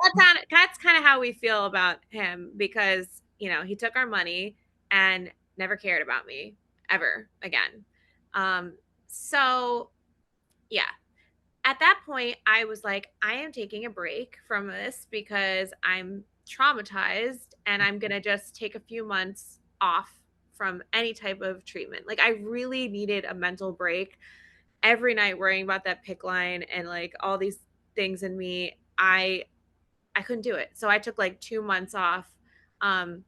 That's kind of how we feel about him, because he took our money and never cared about me ever again. So yeah, at that point I was like, I am taking a break from this because I'm traumatized, and I'm gonna just take a few months off from any type of treatment. Like, I really needed a mental break. Every night worrying about that PICC line and like all these things in me, I couldn't do it. So I took like 2 months off. And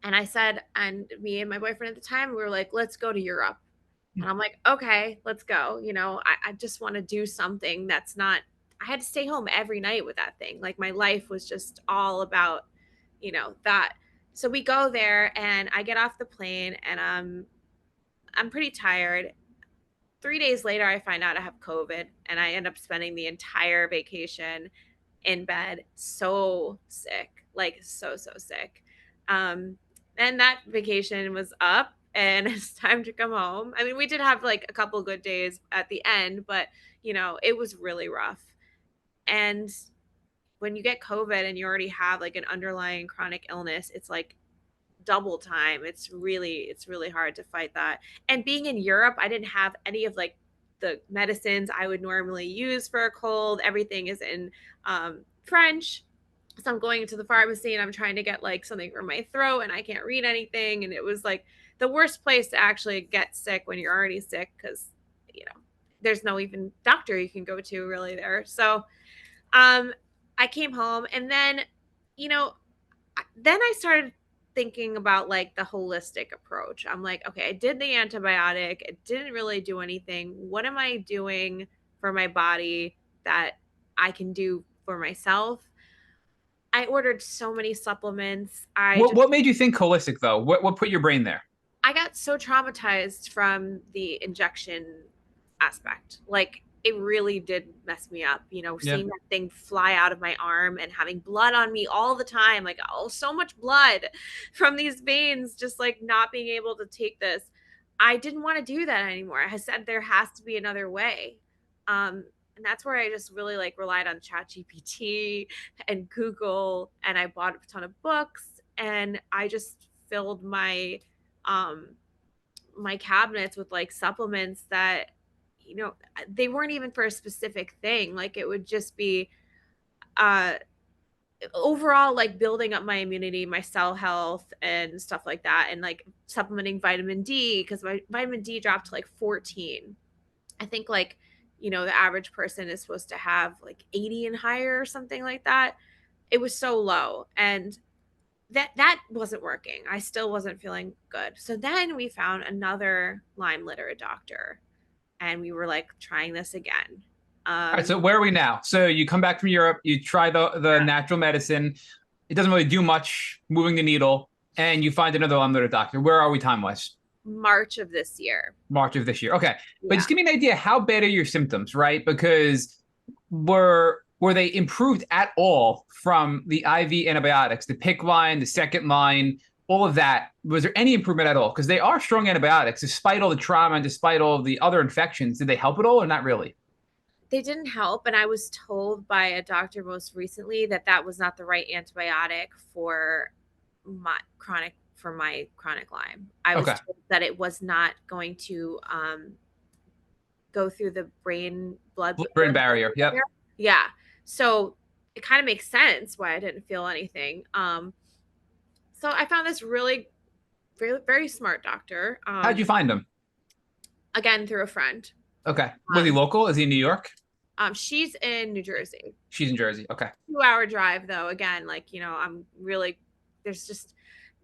I said, and me and my boyfriend at the time, we were like, let's go to Europe. And I'm like, okay, let's go. I just want to do something that's not, I had to stay home every night with that thing. Like, my life was just all about, that. So we go there, and I get off the plane, and I'm pretty tired. 3 days later, I find out I have COVID, and I end up spending the entire vacation in bed, so sick, like so sick. And that vacation was up, and it's time to come home. I mean, we did have like a couple good days at the end, but it was really rough. And when you get COVID and you already have like an underlying chronic illness, it's like double time. It's really hard to fight that. And being in Europe, I didn't have any of like the medicines I would normally use for a cold. Everything is in French. So I'm going into the pharmacy, and I'm trying to get like something for my throat, and I can't read anything. And it was like the worst place to actually get sick when you're already sick, because there's no even doctor you can go to really there. So I came home, and then I started thinking about like the holistic approach. I'm like, okay, I did the antibiotic, it didn't really do anything. What am I doing for my body that I can do for myself? I ordered so many supplements. What made you think holistic though? What put your brain there? I got so traumatized from the injection aspect. Like, it really did mess me up, seeing that thing fly out of my arm and having blood on me all the time. Like, oh, so much blood from these veins, just like not being able to take this. I didn't want to do that anymore. I said there has to be another way. And that's where I just really like relied on ChatGPT and Google, and I bought a ton of books, and I just filled my my cabinets with like supplements that they weren't even for a specific thing. Like, it would just be overall like building up my immunity, my cell health and stuff like that, and like supplementing vitamin D, because my vitamin D dropped to like 14. I think like the average person is supposed to have like 80 and higher or something like that. It was so low, and that wasn't working. I still wasn't feeling good. So then we found another Lyme literate doctor, and we were like trying this again. All right, so where are we now? So you come back from Europe, you try the natural medicine. It doesn't really do much moving the needle, and you find another Lyme literate doctor. Where are we time-wise? March of this year. March of this year. Okay. Yeah. But just give me an idea, how bad are your symptoms, right? Because were they improved at all from the IV antibiotics, the PICC line, the second line, all of that? Was there any improvement at all? Because they are strong antibiotics, despite all the trauma and despite all of the other infections. Did they help at all, or not really? They didn't help, and I was told by a doctor most recently that was not the right antibiotic for my chronic Lyme. I was told that it was not going to go through the brain barrier. Yep. Yeah. So it kind of makes sense why I didn't feel anything. So I found this really very, very smart doctor. How'd you find him? Again, through a friend. Okay. Was he local? Is he in New York? She's in New Jersey. She's in Jersey. Okay. 2-hour drive though. Again, like, I'm really, there's just,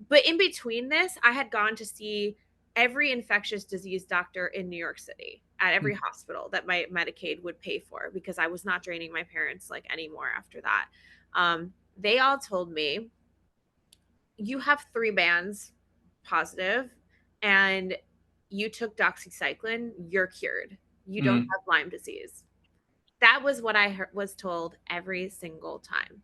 but in between this, I had gone to see every infectious disease doctor in New York City at every hospital that my Medicaid would pay for, because I was not draining my parents like anymore after that. They all told me, you have 3 bands positive and you took doxycycline, you're cured. You don't have Lyme disease. That was what I was told every single time.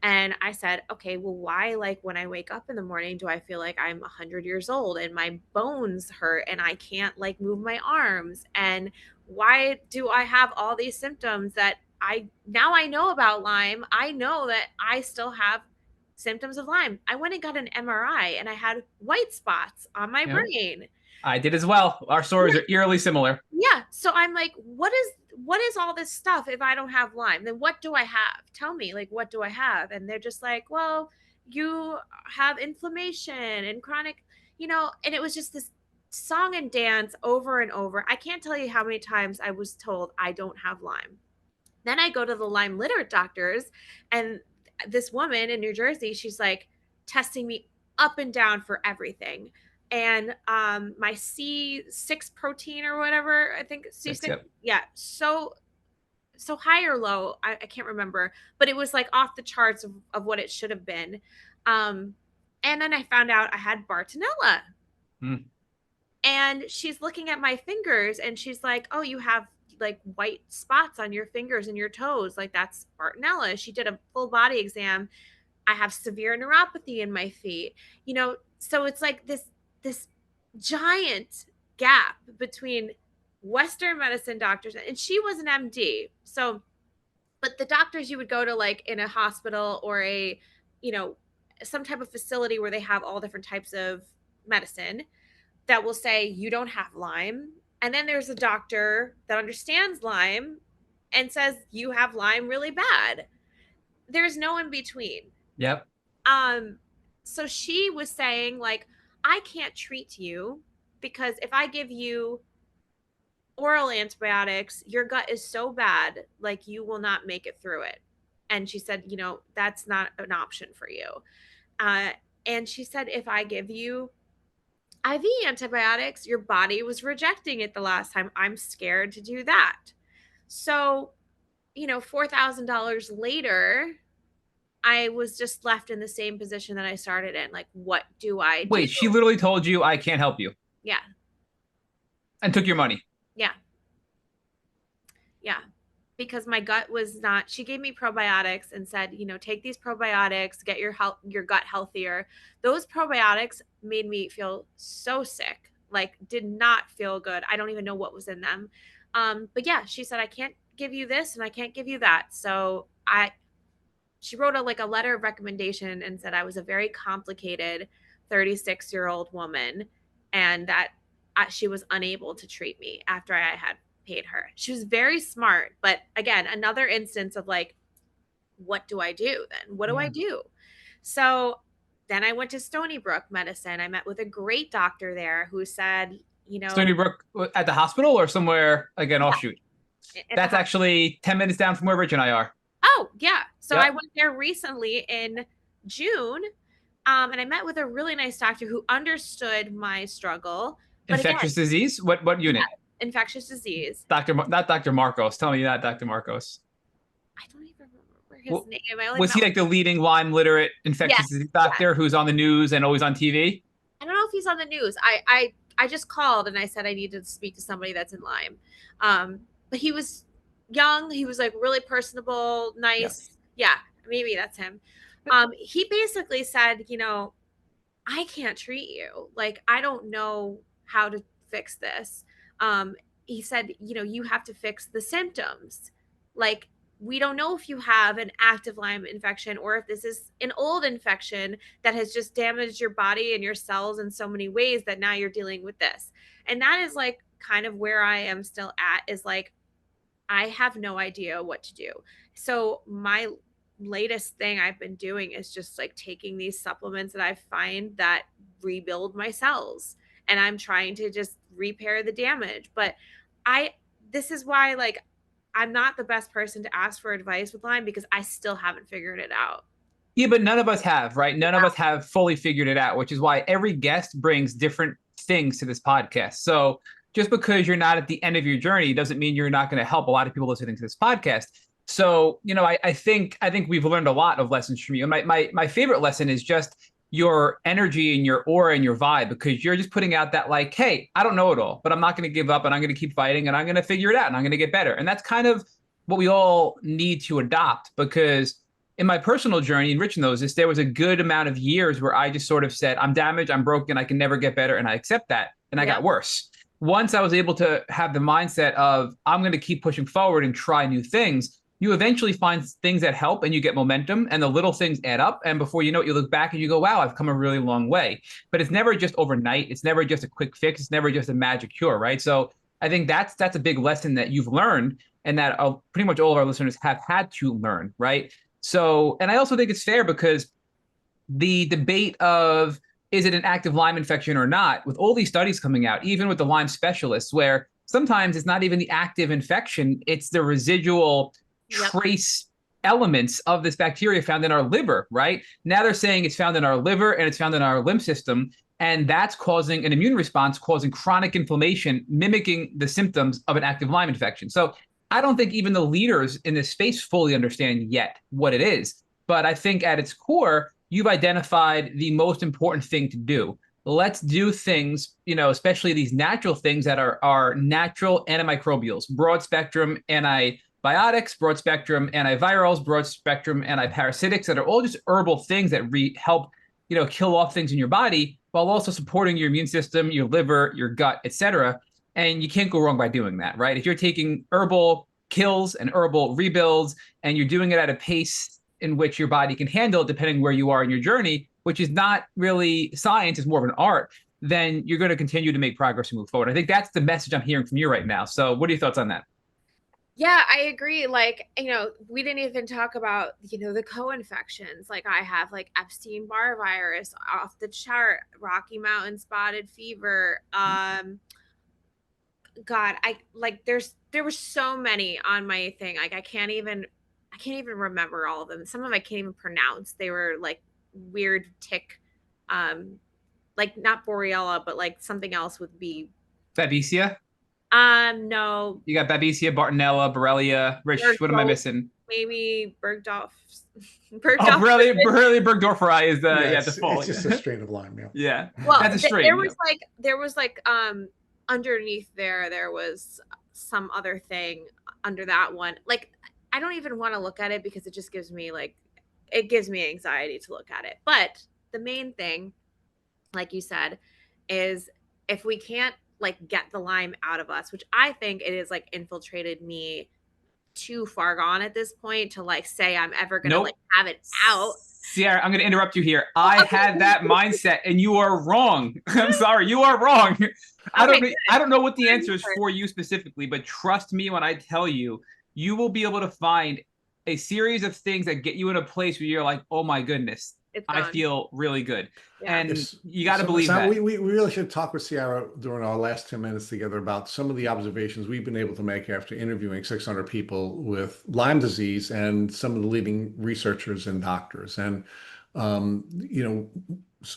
And I said, okay, well, why, like, when I wake up in the morning, do I feel like I'm 100 years old and my bones hurt and I can't like move my arms? And why do I have all these symptoms that now I know about Lyme? I know that I still have symptoms of Lyme. I went and got an MRI and I had white spots on my brain. I did as well. Our stories are eerily similar. Yeah. So I'm like, what is all this stuff if I don't have Lyme? Then what do I have? Tell me, like, what do I have? And they're just like, well, you have inflammation and chronic, and it was just this song and dance over and over. I can't tell you how many times I was told I don't have Lyme. Then I go to the Lyme literate doctors, and this woman in New Jersey, she's like testing me up and down for everything. And my C6 protein or whatever, I think C6, Yep. yeah, so high or low, I can't remember, but it was like off the charts of what it should have been. And then I found out I had Bartonella. And she's looking at my fingers and she's like, oh, you have like white spots on your fingers and your toes. Like, that's Bartonella. She did a full body exam. I have severe neuropathy in my feet, so it's like this giant gap between Western medicine doctors, and she was an MD. So, but the doctors you would go to, like in a hospital or some type of facility where they have all different types of medicine, that will say you don't have Lyme. And then there's a doctor that understands Lyme and says you have Lyme really bad. There's no in between. Yep. So she was saying, like, I can't treat you because if I give you oral antibiotics, your gut is so bad, like, you will not make it through it. And she said, that's not an option for you. And she said, if I give you IV antibiotics, your body was rejecting it the last time. I'm scared to do that. So, $4,000 later, I was just left in the same position that I started in. Like, what do I do? Wait, she literally told you, I can't help you. Yeah. And took your money. Yeah. Yeah. Because my gut was not, she gave me probiotics and said, take these probiotics, get your gut healthier. Those probiotics made me feel so sick, like did not feel good. I don't even know what was in them. But yeah, she said, I can't give you this and I can't give you that. So she wrote a letter of recommendation and said I was a very complicated 36-year-old woman and that she was unable to treat me after I had paid her. She was very smart, but again, another instance of like, what do I do then? What do I do? So then I went to Stony Brook Medicine. I met with a great doctor there who said, Stony Brook at the hospital or somewhere, again, offshoot? That's actually 10 minutes down from where Rich and I are. Oh, yeah. So I went there recently in June, and I met with a really nice doctor who understood my struggle. Infectious disease? What unit? Yeah, infectious disease. Not Dr. Marcos. Tell me that, Dr. Marcos. I don't even remember his name. Was he like the leading Lyme literate infectious disease doctor who's on the news and always on TV? I don't know if he's on the news. I just called and I said I needed to speak to somebody that's in Lyme. But he was young. He was like really personable, nice. Yeah, maybe that's him. He basically said, I can't treat you. Like, I don't know how to fix this. He said, you have to fix the symptoms. Like, we don't know if you have an active Lyme infection or if this is an old infection that has just damaged your body and your cells in so many ways that now you're dealing with this. And that is like kind of where I am still at, is like, I have no idea what to do. So my latest thing I've been doing is just like taking these supplements that I find that rebuild my cells, and I'm trying to just repair the damage. But this is why, like, I'm not the best person to ask for advice with Lyme because I still haven't figured it out. Yeah, but none of us have, right? None of us have fully figured it out, which is why every guest brings different things to this podcast. So just because you're not at the end of your journey doesn't mean you're not going to help a lot of people listening to this podcast. So, I think we've learned a lot of lessons from you. My favorite lesson is just your energy and your aura and your vibe, because you're just putting out that like, hey, I don't know it all, but I'm not going to give up, and I'm going to keep fighting, and I'm going to figure it out, and I'm going to get better. And that's kind of what we all need to adopt, because in my personal journey, and Rich knows this, there was a good amount of years where I just sort of said, I'm damaged, I'm broken, I can never get better, and I accept that. And I got worse. Once I was able to have the mindset of, I'm going to keep pushing forward and try new things, you eventually find things that help and you get momentum, and the little things add up. And before you know it, you look back and you go, wow, I've come a really long way. But it's never just overnight. It's never just a quick fix. It's never just a magic cure, right? So I think that's a big lesson that you've learned, and that pretty much all of our listeners have had to learn, right? So, and I also think it's fair, because the debate of, is it an active Lyme infection or not, with all these studies coming out, even with the Lyme specialists, where sometimes it's not even the active infection, it's the residual trace elements of this bacteria found in our liver, right? Now they're saying it's found in our liver and it's found in our lymph system, and that's causing an immune response, causing chronic inflammation, mimicking the symptoms of an active Lyme infection. So I don't think even the leaders in this space fully understand yet what it is. But I think at its core, you've identified the most important thing to do. Let's do things, especially these natural things that are natural antimicrobials, broad spectrum antibiotics, broad spectrum antivirals, broad spectrum antiparasitics, that are all just herbal things that help, kill off things in your body, while also supporting your immune system, your liver, your gut, etc. And you can't go wrong by doing that, right? If you're taking herbal kills and herbal rebuilds, and you're doing it at a pace in which your body can handle, depending where you are in your journey, which is not really science, it's more of an art, then you're going to continue to make progress and move forward. I think that's the message I'm hearing from you right now. So what are your thoughts on that? Yeah, I agree. Like, we didn't even talk about, the co-infections. Like, I have like Epstein-Barr virus, off the chart, Rocky Mountain spotted fever. God, there were so many on my thing. Like, I can't even remember all of them. Some of them I can't even pronounce. They were like weird tick, like not Borrelia, but like something else with B. Babesia? No. You got Babesia, Bartonella, Borrelia. Rich, what am I missing? Maybe Bergdorf. Borrelia burgdorferi is the fall. It's just a strain of Lyme. Yeah. Well, that's a strain. There was underneath there was some other thing under that one. Like, I don't even want to look at it, because it just gives me anxiety to look at it. But the main thing, like you said, is if we can't like get the Lyme out of us, which I think it is like infiltrated me too far gone at this point to like say I'm ever gonna like have it out. Ciara, I'm going to interrupt you here. I had that mindset, and you are wrong. I'm sorry, you are wrong. I don't know what the answer is for you specifically, but trust me when I tell you, you will be able to find a series of things that get you in a place where you're like, oh my goodness, I feel really good. Yeah. And you got to believe that. We really should talk with Ciara during our last 10 minutes together about some of the observations we've been able to make after interviewing 600 people with Lyme disease and some of the leading researchers and doctors. And,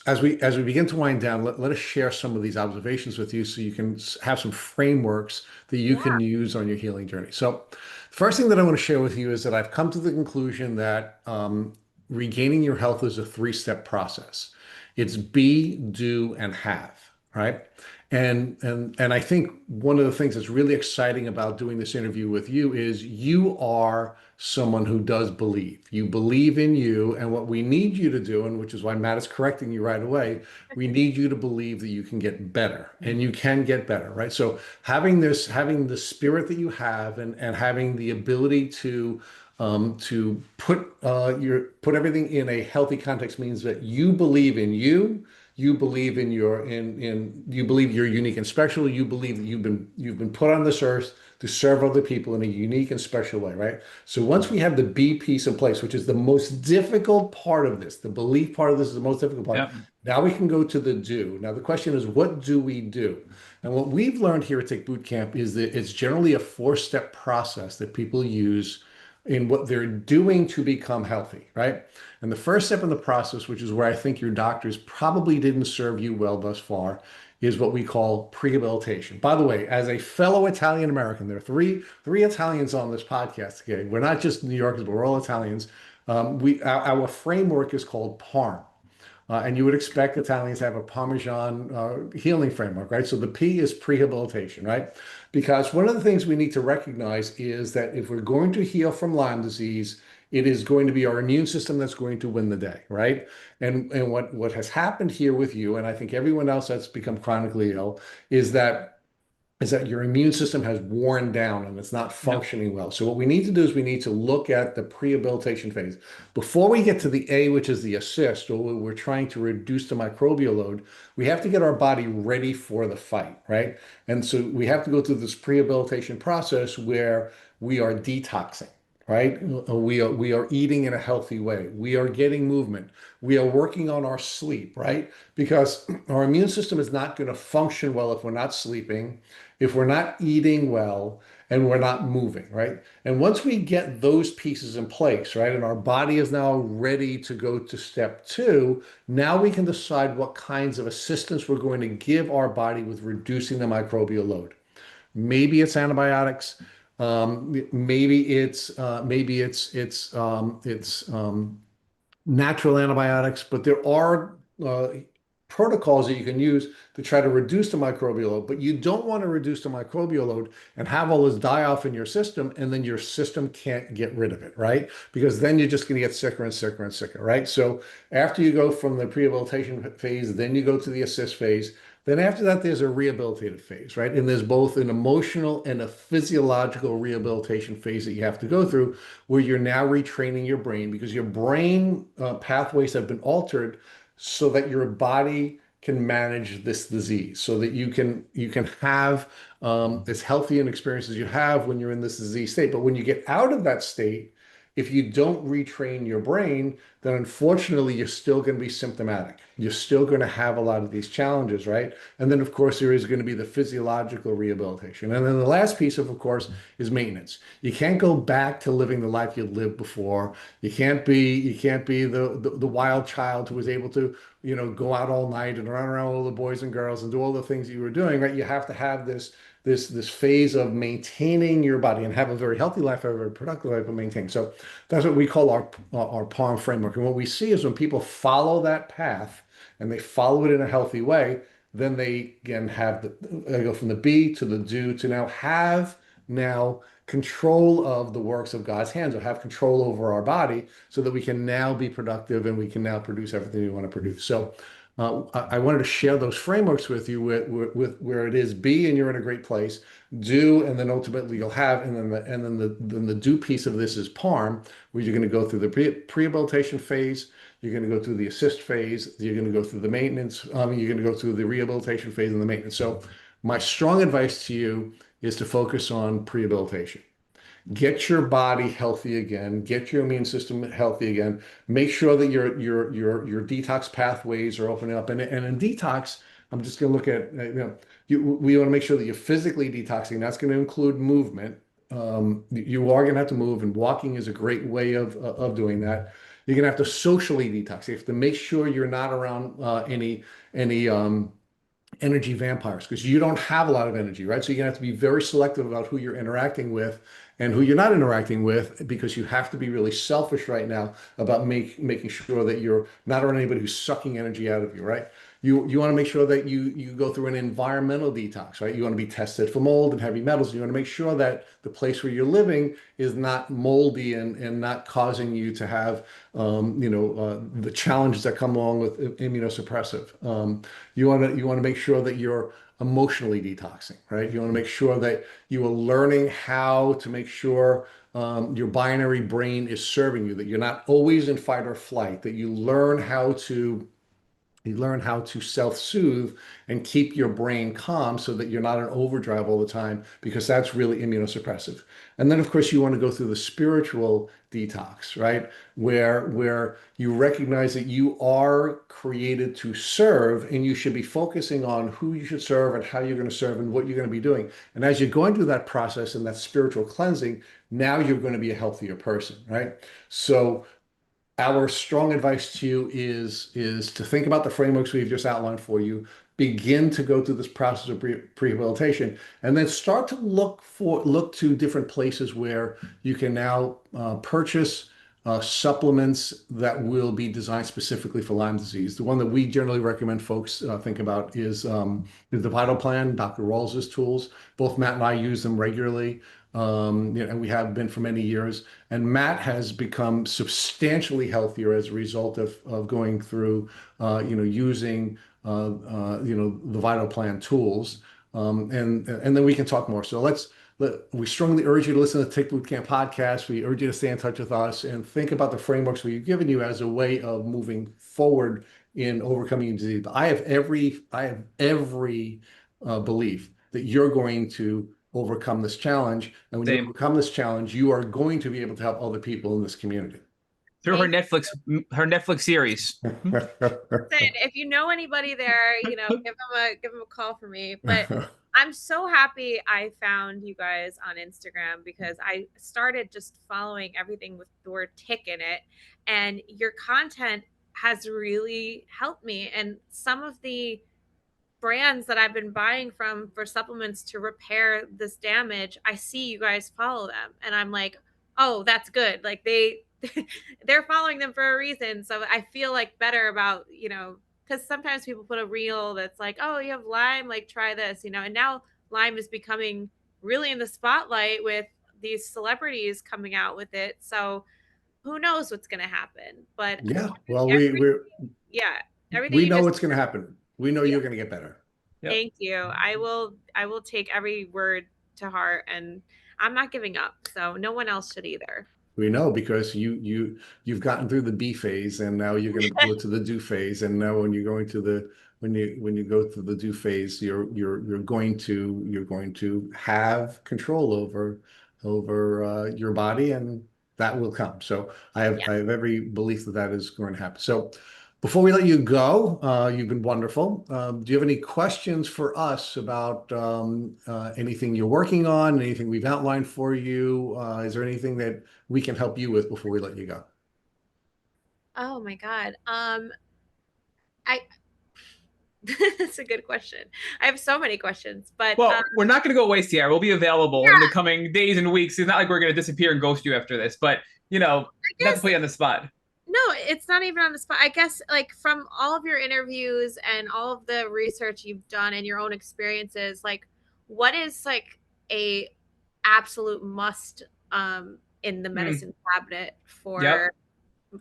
as we begin to wind down, let us share some of these observations with you, so you can have some frameworks that you can use on your healing journey. So the first thing that I want to share with you is that I've come to the conclusion that regaining your health is a 3-step process. It's be, do, and have, right? And I think one of the things that's really exciting about doing this interview with you is you are someone who does believe. You believe in you, and what we need you to do, and which is why Matt is correcting you right away, we need you to believe that you can get better, and you can get better, right? So having the spirit that you have, and having the ability to put everything in a healthy context means that you believe in you. You believe you believe you're unique and special. You believe that you've been put on this earth to serve other people in a unique and special way, right? So once we have the B piece in place, which is the most difficult part of this, the belief part of this is the most difficult part. Yep. Now we can go to the do. Now the question is, what do we do? And what we've learned here at Take Boot Camp is that it's generally a four-step process that people use in what they're doing to become healthy, right? And the first step in the process, which is where I think your doctors probably didn't serve you well thus far, is what we call prehabilitation. By the way, as a fellow Italian American, there are three Italians on this podcast. Okay, we're not just New Yorkers, but we're all Italians. Our framework is called PARM. And you would expect Italians to have a Parmesan healing framework, right? So the P is prehabilitation, right? Because one of the things we need to recognize is that if we're going to heal from Lyme disease, it is going to be our immune system that's going to win the day, right? And what has happened here with you, and I think everyone else that's become chronically ill, is that your immune system has worn down and it's not Yep. functioning well. So what we need to do is we need to look at the prehabilitation phase. Before we get to the A, which is the assist, or we're trying to reduce the microbial load, we have to get our body ready for the fight, right? And so we have to go through this prehabilitation process where we are detoxing. Right? We are eating in a healthy way. We are getting movement. We are working on our sleep, right? Because our immune system is not going to function well if we're not sleeping, if we're not eating well, and we're not moving, right? And once we get those pieces in place, right, and our body is now ready to go to step two, now we can decide what kinds of assistance we're going to give our body with reducing the microbial load. Maybe it's antibiotics. Maybe it's natural antibiotics, but there are protocols that you can use to try to reduce the microbial load. But you don't want to reduce the microbial load and have all this die off in your system, and then your system can't get rid of it, right? Because then you're just going to get sicker and sicker and sicker, right? So after you go from the prehabilitation phase, then you go to the assist phase. Then after that, there's a rehabilitative phase, right? And there's both an emotional and a physiological rehabilitation phase that you have to go through, where you're now retraining your brain because your brain pathways have been altered so that your body can manage this disease, so that you can have as healthy an experience as you have when you're in this disease state. But when you get out of that state, if you don't retrain your brain, then unfortunately you're still going to be symptomatic. You're still going to have a lot of these challenges, right? And then, of course, there is going to be the physiological rehabilitation. And then the last piece of course, is maintenance. You can't go back to living the life you lived before. You can't be the wild child who was able to, go out all night and run around with all the boys and girls and do all the things that you were doing, right? You have to have this phase of maintaining your body and have a very healthy life, have a very productive life, but maintain. So that's what we call our PARM framework. And what we see is when people follow that path and they follow it in a healthy way, then they again they go from the B to the do to now control of the works of God's hands, or have control over our body so that we can now be productive and we can now produce everything we want to produce. So I wanted to share those frameworks with you with where it is be and you're in a great place, do, and then ultimately you'll have, and then the do piece of this is PARM, where you're going to go through the prehabilitation phase, you're going to go through the assist phase, you're going to go through the maintenance, you're going to go through the rehabilitation phase and the maintenance. So my strong advice to you is to focus on prehabilitation. Get your body healthy again, get your immune system healthy again, make sure that your detox pathways are opening up. And in detox, I'm just going to look at, we want to make sure that you're physically detoxing. That's going to include movement. You are going to have to move, and walking is a great way of doing that. You're going to have to socially detox. You have to make sure you're not around any energy vampires, because you don't have a lot of energy, right? So you're gonna have to be very selective about who you're interacting with and who you're not interacting with, because you have to be really selfish right now about making sure that you're not around anybody who's sucking energy out of you, right? You want to make sure that you go through an environmental detox, right? You want to be tested for mold and heavy metals. You want to make sure that the place where you're living is not moldy and not causing you to have the challenges that come along with immunosuppressive. You want to make sure that you're emotionally detoxing, right? You want to make sure that you are learning how to make sure your binary brain is serving you, that you're not always in fight or flight, that you learn how to You learn how to self-soothe and keep your brain calm so that you're not in overdrive all the time, because that's really immunosuppressive. And then, of course, you want to go through the spiritual detox, right? Where you recognize that you are created to serve, and you should be focusing on who you should serve and how you're going to serve and what you're going to be doing. And as you're going through that process and that spiritual cleansing, now you're going to be a healthier person, right? So our strong advice to you is to think about the frameworks we've just outlined for you, begin to go through this process of prehabilitation, and then start to look to different places where you can now purchase supplements that will be designed specifically for Lyme disease. The one that we generally recommend folks think about is the Vital Plan, Dr. Rawls's tools. Both Matt and I use them regularly. And we have been for many years. And Matt has become substantially healthier as a result of going through, using, the Vital Plan tools. And then we can talk more. So we strongly urge you to listen to the Tick Boot Camp podcast. We urge you to stay in touch with us and think about the frameworks we've given you as a way of moving forward in overcoming disease. I have every belief that you're going to overcome this challenge. And when you overcome this challenge, you are going to be able to help other people in this community. Through her Netflix series. If you know anybody there, give them a call for me. But I'm so happy I found you guys on Instagram, because I started just following everything with the word tick in it, and your content has really helped me. And some of the brands that I've been buying from for supplements to repair this damage, I see you guys follow them, and I'm like, oh, that's good. Like they're following them for a reason. So I feel like better about, because sometimes people put a reel that's like, oh, you have Lyme, like try this, and now Lyme is becoming really in the spotlight with these celebrities coming out with it. So who knows what's going to happen? But yeah, well, everything we know what's going to happen. We know you're going to get better. Yep. Thank you. I will take every word to heart, and I'm not giving up. So no one else should either. We know, because you've gotten through the B phase, and now you're going to go to the do phase. And now when you're going to when you go through the do phase, you're going to have control over your body, and that will come. So I have every belief that is going to happen. So before we let you go, you've been wonderful. Do you have any questions for us about anything you're working on, anything we've outlined for you? Is there anything that we can help you with before we let you go? Oh my God. That's a good question. I have so many questions, but we're not going to go away, Ciara. We'll be available in the coming days and weeks. It's not like we're going to disappear and ghost you after this, but not to put you on the spot. No, it's not even on the spot. I guess, like, from all of your interviews and all of the research you've done and your own experiences, like, what is like a absolute must in the medicine cabinet for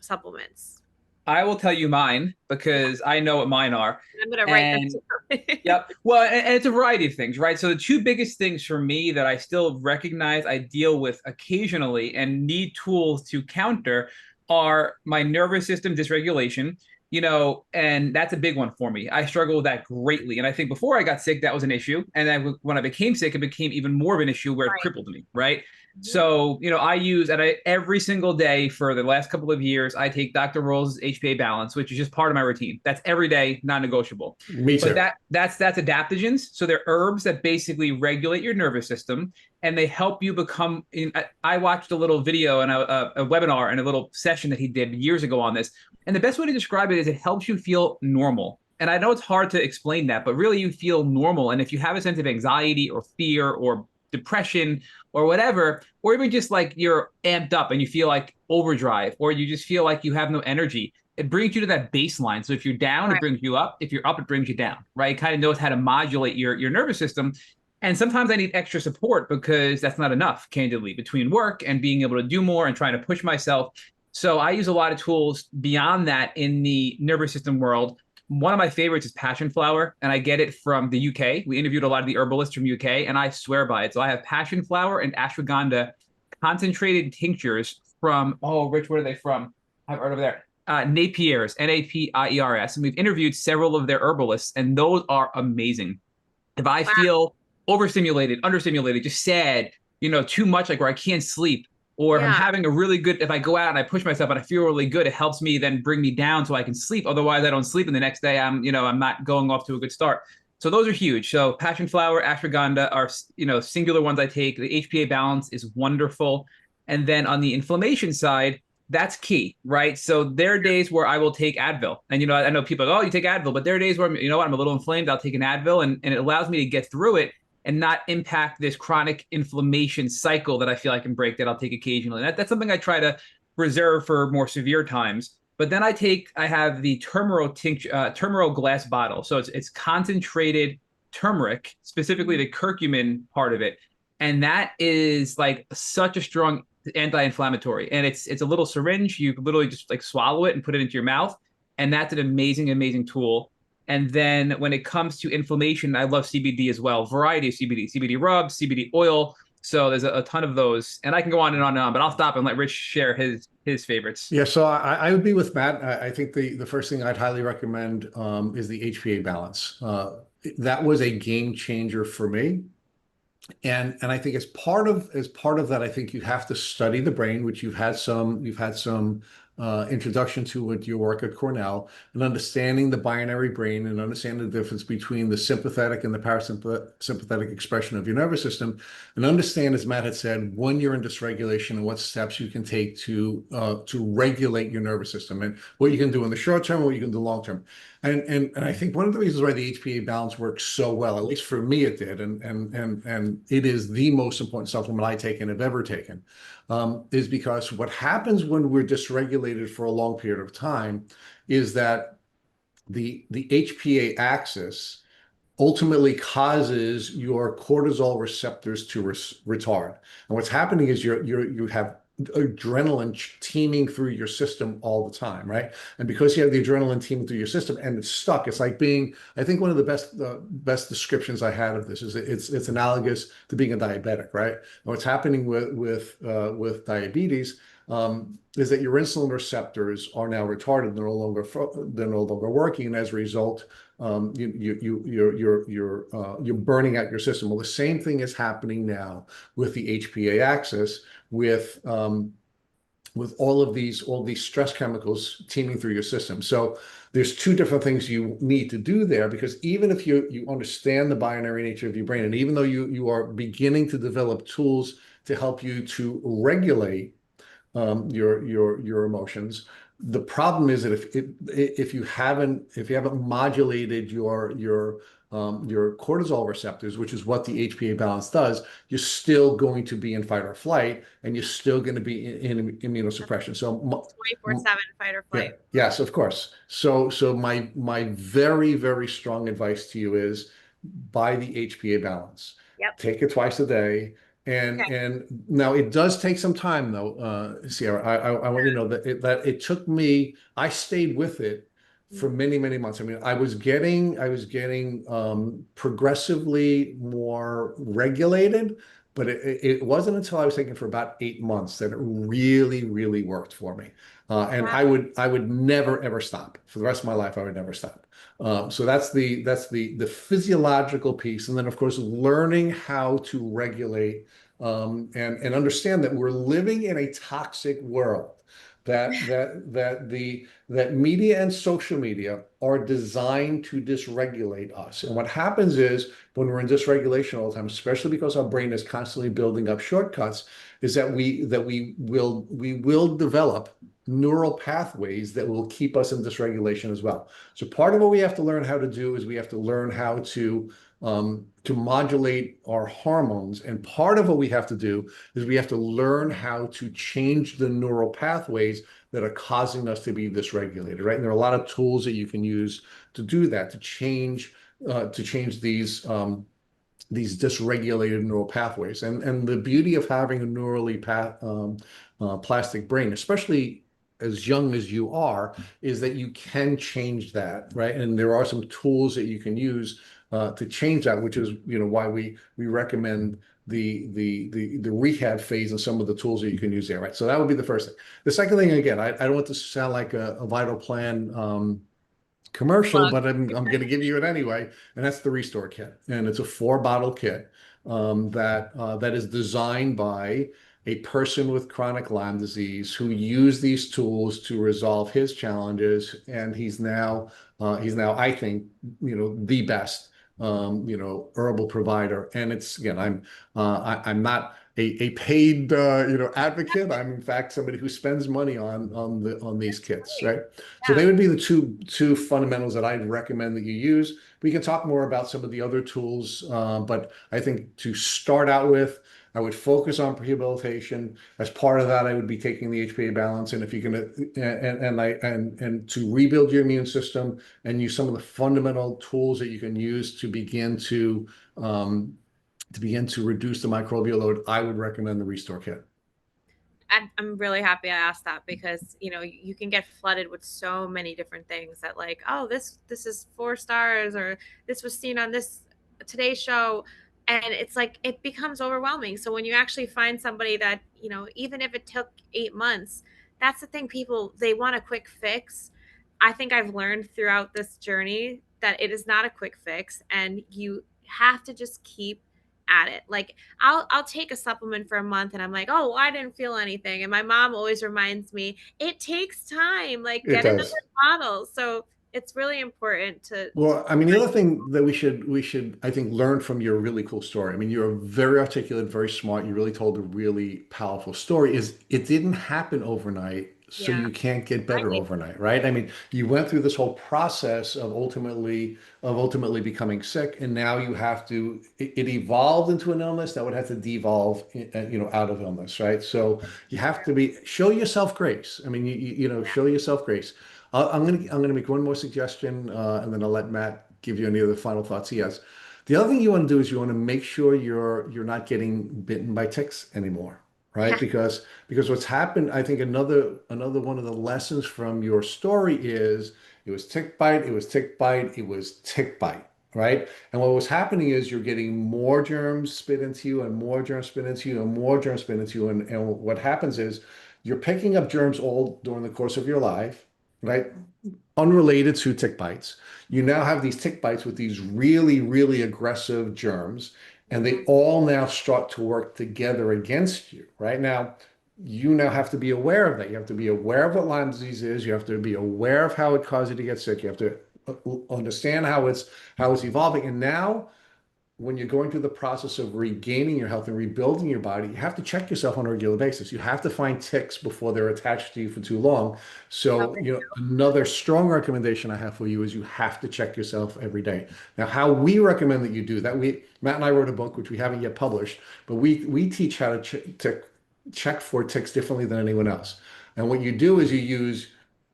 supplements? I will tell you mine, because I know what mine are. I'm going to write them down. Yep. Well, and it's a variety of things, right? So the two biggest things for me that I still recognize I deal with occasionally and need tools to counter are my nervous system dysregulation, and that's a big one for me. I struggle with that greatly. And I think before I got sick, that was an issue. And then when I became sick, it became even more of an issue where it crippled me, right? So, I use every single day for the last couple of years, I take Dr. Rawls's HPA balance, which is just part of my routine. That's every day, non-negotiable. Me too. But that's adaptogens. So they're herbs that basically regulate your nervous system, and they help you become. I watched a little video and a webinar and a little session that he did years ago on this. And the best way to describe it is it helps you feel normal. And I know it's hard to explain that, but really you feel normal. And if you have a sense of anxiety or fear or depression or whatever, or even just like you're amped up and you feel like overdrive, or you just feel like you have no energy, it brings you to that baseline. So if you're down, it brings you up. If you're up, it brings you down, right? It kind of knows how to modulate your nervous system. And sometimes I need extra support because that's not enough, candidly, between work and being able to do more and trying to push myself. So I use a lot of tools beyond that in the nervous system world. One of my favorites is passion flower, and I get it from the UK. We interviewed a lot of the herbalists from UK, and I swear by it. So I have passion flower and ashwagandha concentrated tinctures from, Rich, where are they from? I have it right over there. Napier's, Napiers, and we've interviewed several of their herbalists, and those are amazing. If I Wow. feel overstimulated, understimulated, just sad, too much, like where I can't sleep, or if I'm Yeah. having a really good, if I go out and I push myself and I feel really good, it helps me then bring me down so I can sleep. Otherwise, I don't sleep, and the next day I'm not going off to a good start. So those are huge. So passion flower, ashwagandha are singular ones I take. The HPA balance is wonderful, and then on the inflammation side, that's key, right? So there are days where I will take Advil. And, I know people go, oh, you take Advil, but there are days where, I'm a little inflamed. I'll take an Advil and it allows me to get through it and not impact this chronic inflammation cycle that I feel I can break that I'll take occasionally. That's something I try to reserve for more severe times. But then I have the turmeric glass bottle. So it's concentrated turmeric, specifically the curcumin part of it. And that is like such a strong anti-inflammatory, and it's a little syringe. You literally just like swallow it and put it into your mouth, and that's an amazing tool. And then when it comes to inflammation, I love CBD as well. Variety of CBD rub, CBD oil. So there's a ton of those, and I can go on and on and on, but I'll stop and let Rich share his favorites. Yeah, so I would be with Matt. I think the first thing I'd highly recommend is the HPA balance. That was a game changer for me. And I think as part of that, I think you have to study the brain, which you've had some introduction to with your work at Cornell, and understanding the binary brain and understanding the difference between the sympathetic and the parasympathetic expression of your nervous system, and understand, as Matt had said, when you're in dysregulation and what steps you can take to regulate your nervous system and what you can do in the short term, what you can do long term. And I think one of the reasons why the HPA balance works so well, at least for me, it did, and it is the most important supplement I take and have ever taken, is because what happens when we're dysregulated for a long period of time is that the HPA axis ultimately causes your cortisol receptors to retard. And what's happening is you have adrenaline teeming through your system all the time, right? And because you have the adrenaline teeming through your system and it's stuck, it's like being, I think one of the best descriptions I had of this is it's analogous to being a diabetic, right? And what's happening with diabetes is that your insulin receptors are now retarded. They're no longer working, and as a result, you're burning out your system. Well, the same thing is happening now with the HPA axis, with all these stress chemicals teeming through your system. So there's two different things you need to do there, because even if you understand the binary nature of your brain, and even though you are beginning to develop tools to help you to regulate your emotions. The problem is that if you haven't modulated your cortisol receptors, which is what the HPA balance does, you're still going to be in fight or flight, and you're still going to be in immunosuppression. So 24/7 fight or yeah, flight. yes, of course. So my very strong advice to you is buy the HPA balance. Yep. Take it twice a day. And Okay. and now it does take some time though, Ciara. I want you to know that it took me. I stayed with it for many months. I mean, I was getting progressively more regulated, but it wasn't until I was taking for about 8 months that it really worked for me. And Wow. I would never ever stop for the rest of my life. I would never stop. So that's the physiological piece, and then of course learning how to regulate and understand that we're living in a toxic world. That media and social media are designed to dysregulate us. And what happens is when we're in dysregulation all the time, especially because our brain is constantly building up shortcuts, is that we will develop neural pathways that will keep us in dysregulation as well. So part of what we have to learn how to do is we have to learn how to modulate our hormones. And part of what we have to do is we have to learn how to change the neural pathways that are causing us to be dysregulated, right? And there are a lot of tools that you can use to do that, to change these dysregulated neural pathways. And the beauty of having a plastic brain, especially as young as you are, is that you can change that, right? And there are some tools that you can use to change that, which is, why we recommend the rehab phase and some of the tools that you can use there, right? So that would be the first thing. The second thing, again, I don't want to sound like a Vital Plan commercial, Plug. but I'm going to give you it anyway, and that's the Restore Kit, and it's a 4-bottle kit that is designed by a person with chronic Lyme disease who used these tools to resolve his challenges, and he's now I think the best herbal provider. And it's again I'm not a paid advocate. I'm in fact somebody who spends money on these kits, right? So Yeah. they would be the two fundamentals that I'd recommend that you use. We can talk more about some of the other tools, but I think to start out with, I would focus on rehabilitation. As part of that, I would be taking the HPA balance, and if you can, and to rebuild your immune system and use some of the fundamental tools that you can use um, to begin to reduce the microbial load, I would recommend the Restore Kit. I'm really happy I asked that because you can get flooded with so many different things that like, oh, this is 4 stars, or this was seen on this Today Show, and it's like it becomes overwhelming. So when you actually find somebody that even if it took 8 months, that's the thing. People, they want a quick fix. I think I've learned throughout this journey that it is not a quick fix, and you have to just keep at it. Like I'll take a supplement for a month and I'm like, oh, I didn't feel anything. And my mom always reminds me, it takes time. Like It get another does. bottle. So it's really important to Well, I mean, the other thing that we should, I think, learn from your really cool story. I mean, you're very articulate, very smart. You really told a really powerful story. Is it didn't happen overnight, so yeah. you can't get better overnight, right? I mean, you went through this whole process of ultimately becoming sick, and now you have to. It evolved into an illness that would have to devolve, out of illness, right? So you have to show yourself grace. I mean, show yourself grace. I'm gonna make one more suggestion, and then I'll let Matt give you any other final thoughts he has. The other thing you want to do is you want to make sure you're not getting bitten by ticks anymore, right? Yeah. Because what's happened, I think another one of the lessons from your story is it was tick bite, it was tick bite, it was tick bite, right? And what was happening is you're getting more germs spit into you and more germs spit into you and more germs spit into you, and what happens is you're picking up germs all during the course of your life, right? Unrelated to tick bites. You now have these tick bites with these really, really aggressive germs, and they all now start to work together against you. Right now, you now have to be aware of that. You have to be aware of what Lyme disease is. You have to be aware of how it causes you to get sick. You have to understand how it's evolving. And now when you're going through the process of regaining your health and rebuilding your body, you have to check yourself on a regular basis. You have to find ticks before they're attached to you for too long. So, Okay. another strong recommendation I have for you is you have to check yourself every day. Now, how we recommend that you do that, Matt and I wrote a book, which we haven't yet published, but we teach how to check for ticks differently than anyone else. And what you do is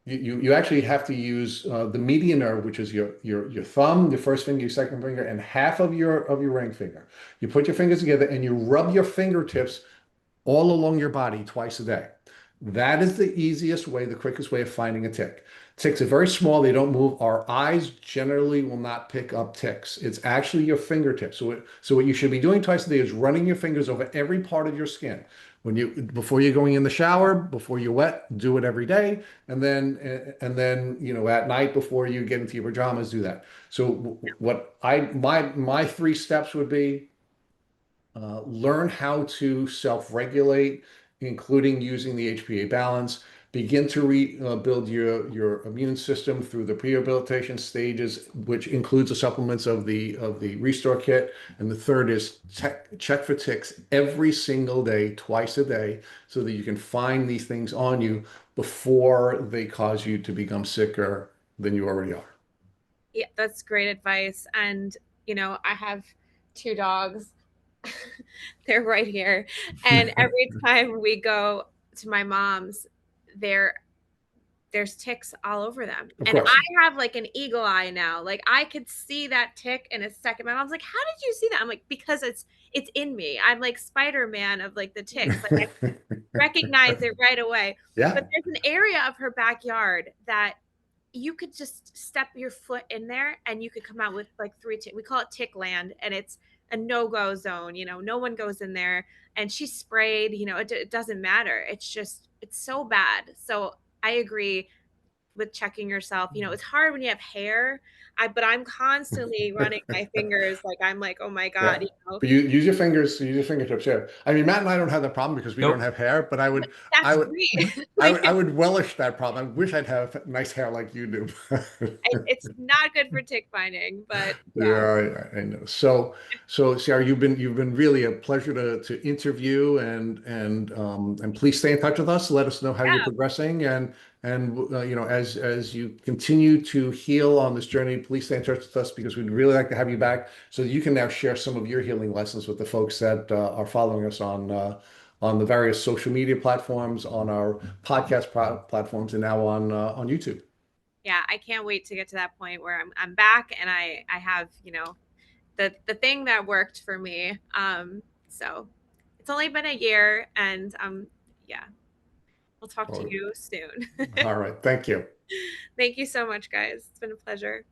you actually have to use the median nerve, which is your thumb, your first finger, your second finger, and half of your ring finger. You put your fingers together and you rub your fingertips all along your body twice a day. That is the easiest way, the quickest way of finding a tick. Ticks are very small, they don't move. Our eyes generally will not pick up ticks. It's actually your fingertips. So what you should be doing twice a day is running your fingers over every part of your skin. Before you're going in the shower, before you're wet, do it every day. And then at night before you get into your pajamas, do that. So what my 3 steps would be: learn how to self-regulate, including using the HPA balance. Begin to rebuild your immune system through the rehabilitation stages, which includes the supplements of the Restore Kit. And the third is check for ticks every single day, twice a day, so that you can find these things on you before they cause you to become sicker than you already are. Yeah, that's great advice. And I have 2 dogs. They're right here. And every time we go to my mom's, there there's ticks all over them. Of And course. I have like an eagle eye now. Like I could see that tick in a second. My mom's like, "How did you see that?" I'm like, "Because it's in me. I'm like Spider-Man of like the ticks. Like I recognize it right away." But Yeah. there's an area of her backyard that you could just step your foot in there and you could come out with like we call it tick land, and it's a no-go zone. No one goes in there. And she sprayed, it doesn't matter. It's so bad. So I agree with checking yourself. It's hard when you have hair. But I'm constantly running my fingers. Like, I'm like, oh my God, Yeah. But you use your fingers, use your fingertips. Yeah. I mean, Matt and I don't have that problem because we don't Nope. have hair, but I That's would, great. Like, I would relish that problem. I wish I'd have nice hair like you do. it's not good for tick binding, but yeah. Yeah, I know. So Ciara, you've been really a pleasure to interview, and please stay in touch with us. Let us know how you're Yeah. progressing, and as you continue to heal on this journey, please stay in touch with us because we'd really like to have you back so that you can now share some of your healing lessons with the folks that are following us on the various social media platforms, on our podcast platforms, and now on YouTube. Yeah, I can't wait to get to that point where I'm back and I have, the thing that worked for me. So it's only been a year, and yeah, we'll talk to All you soon. right. Thank you. Thank you so much, guys. It's been a pleasure.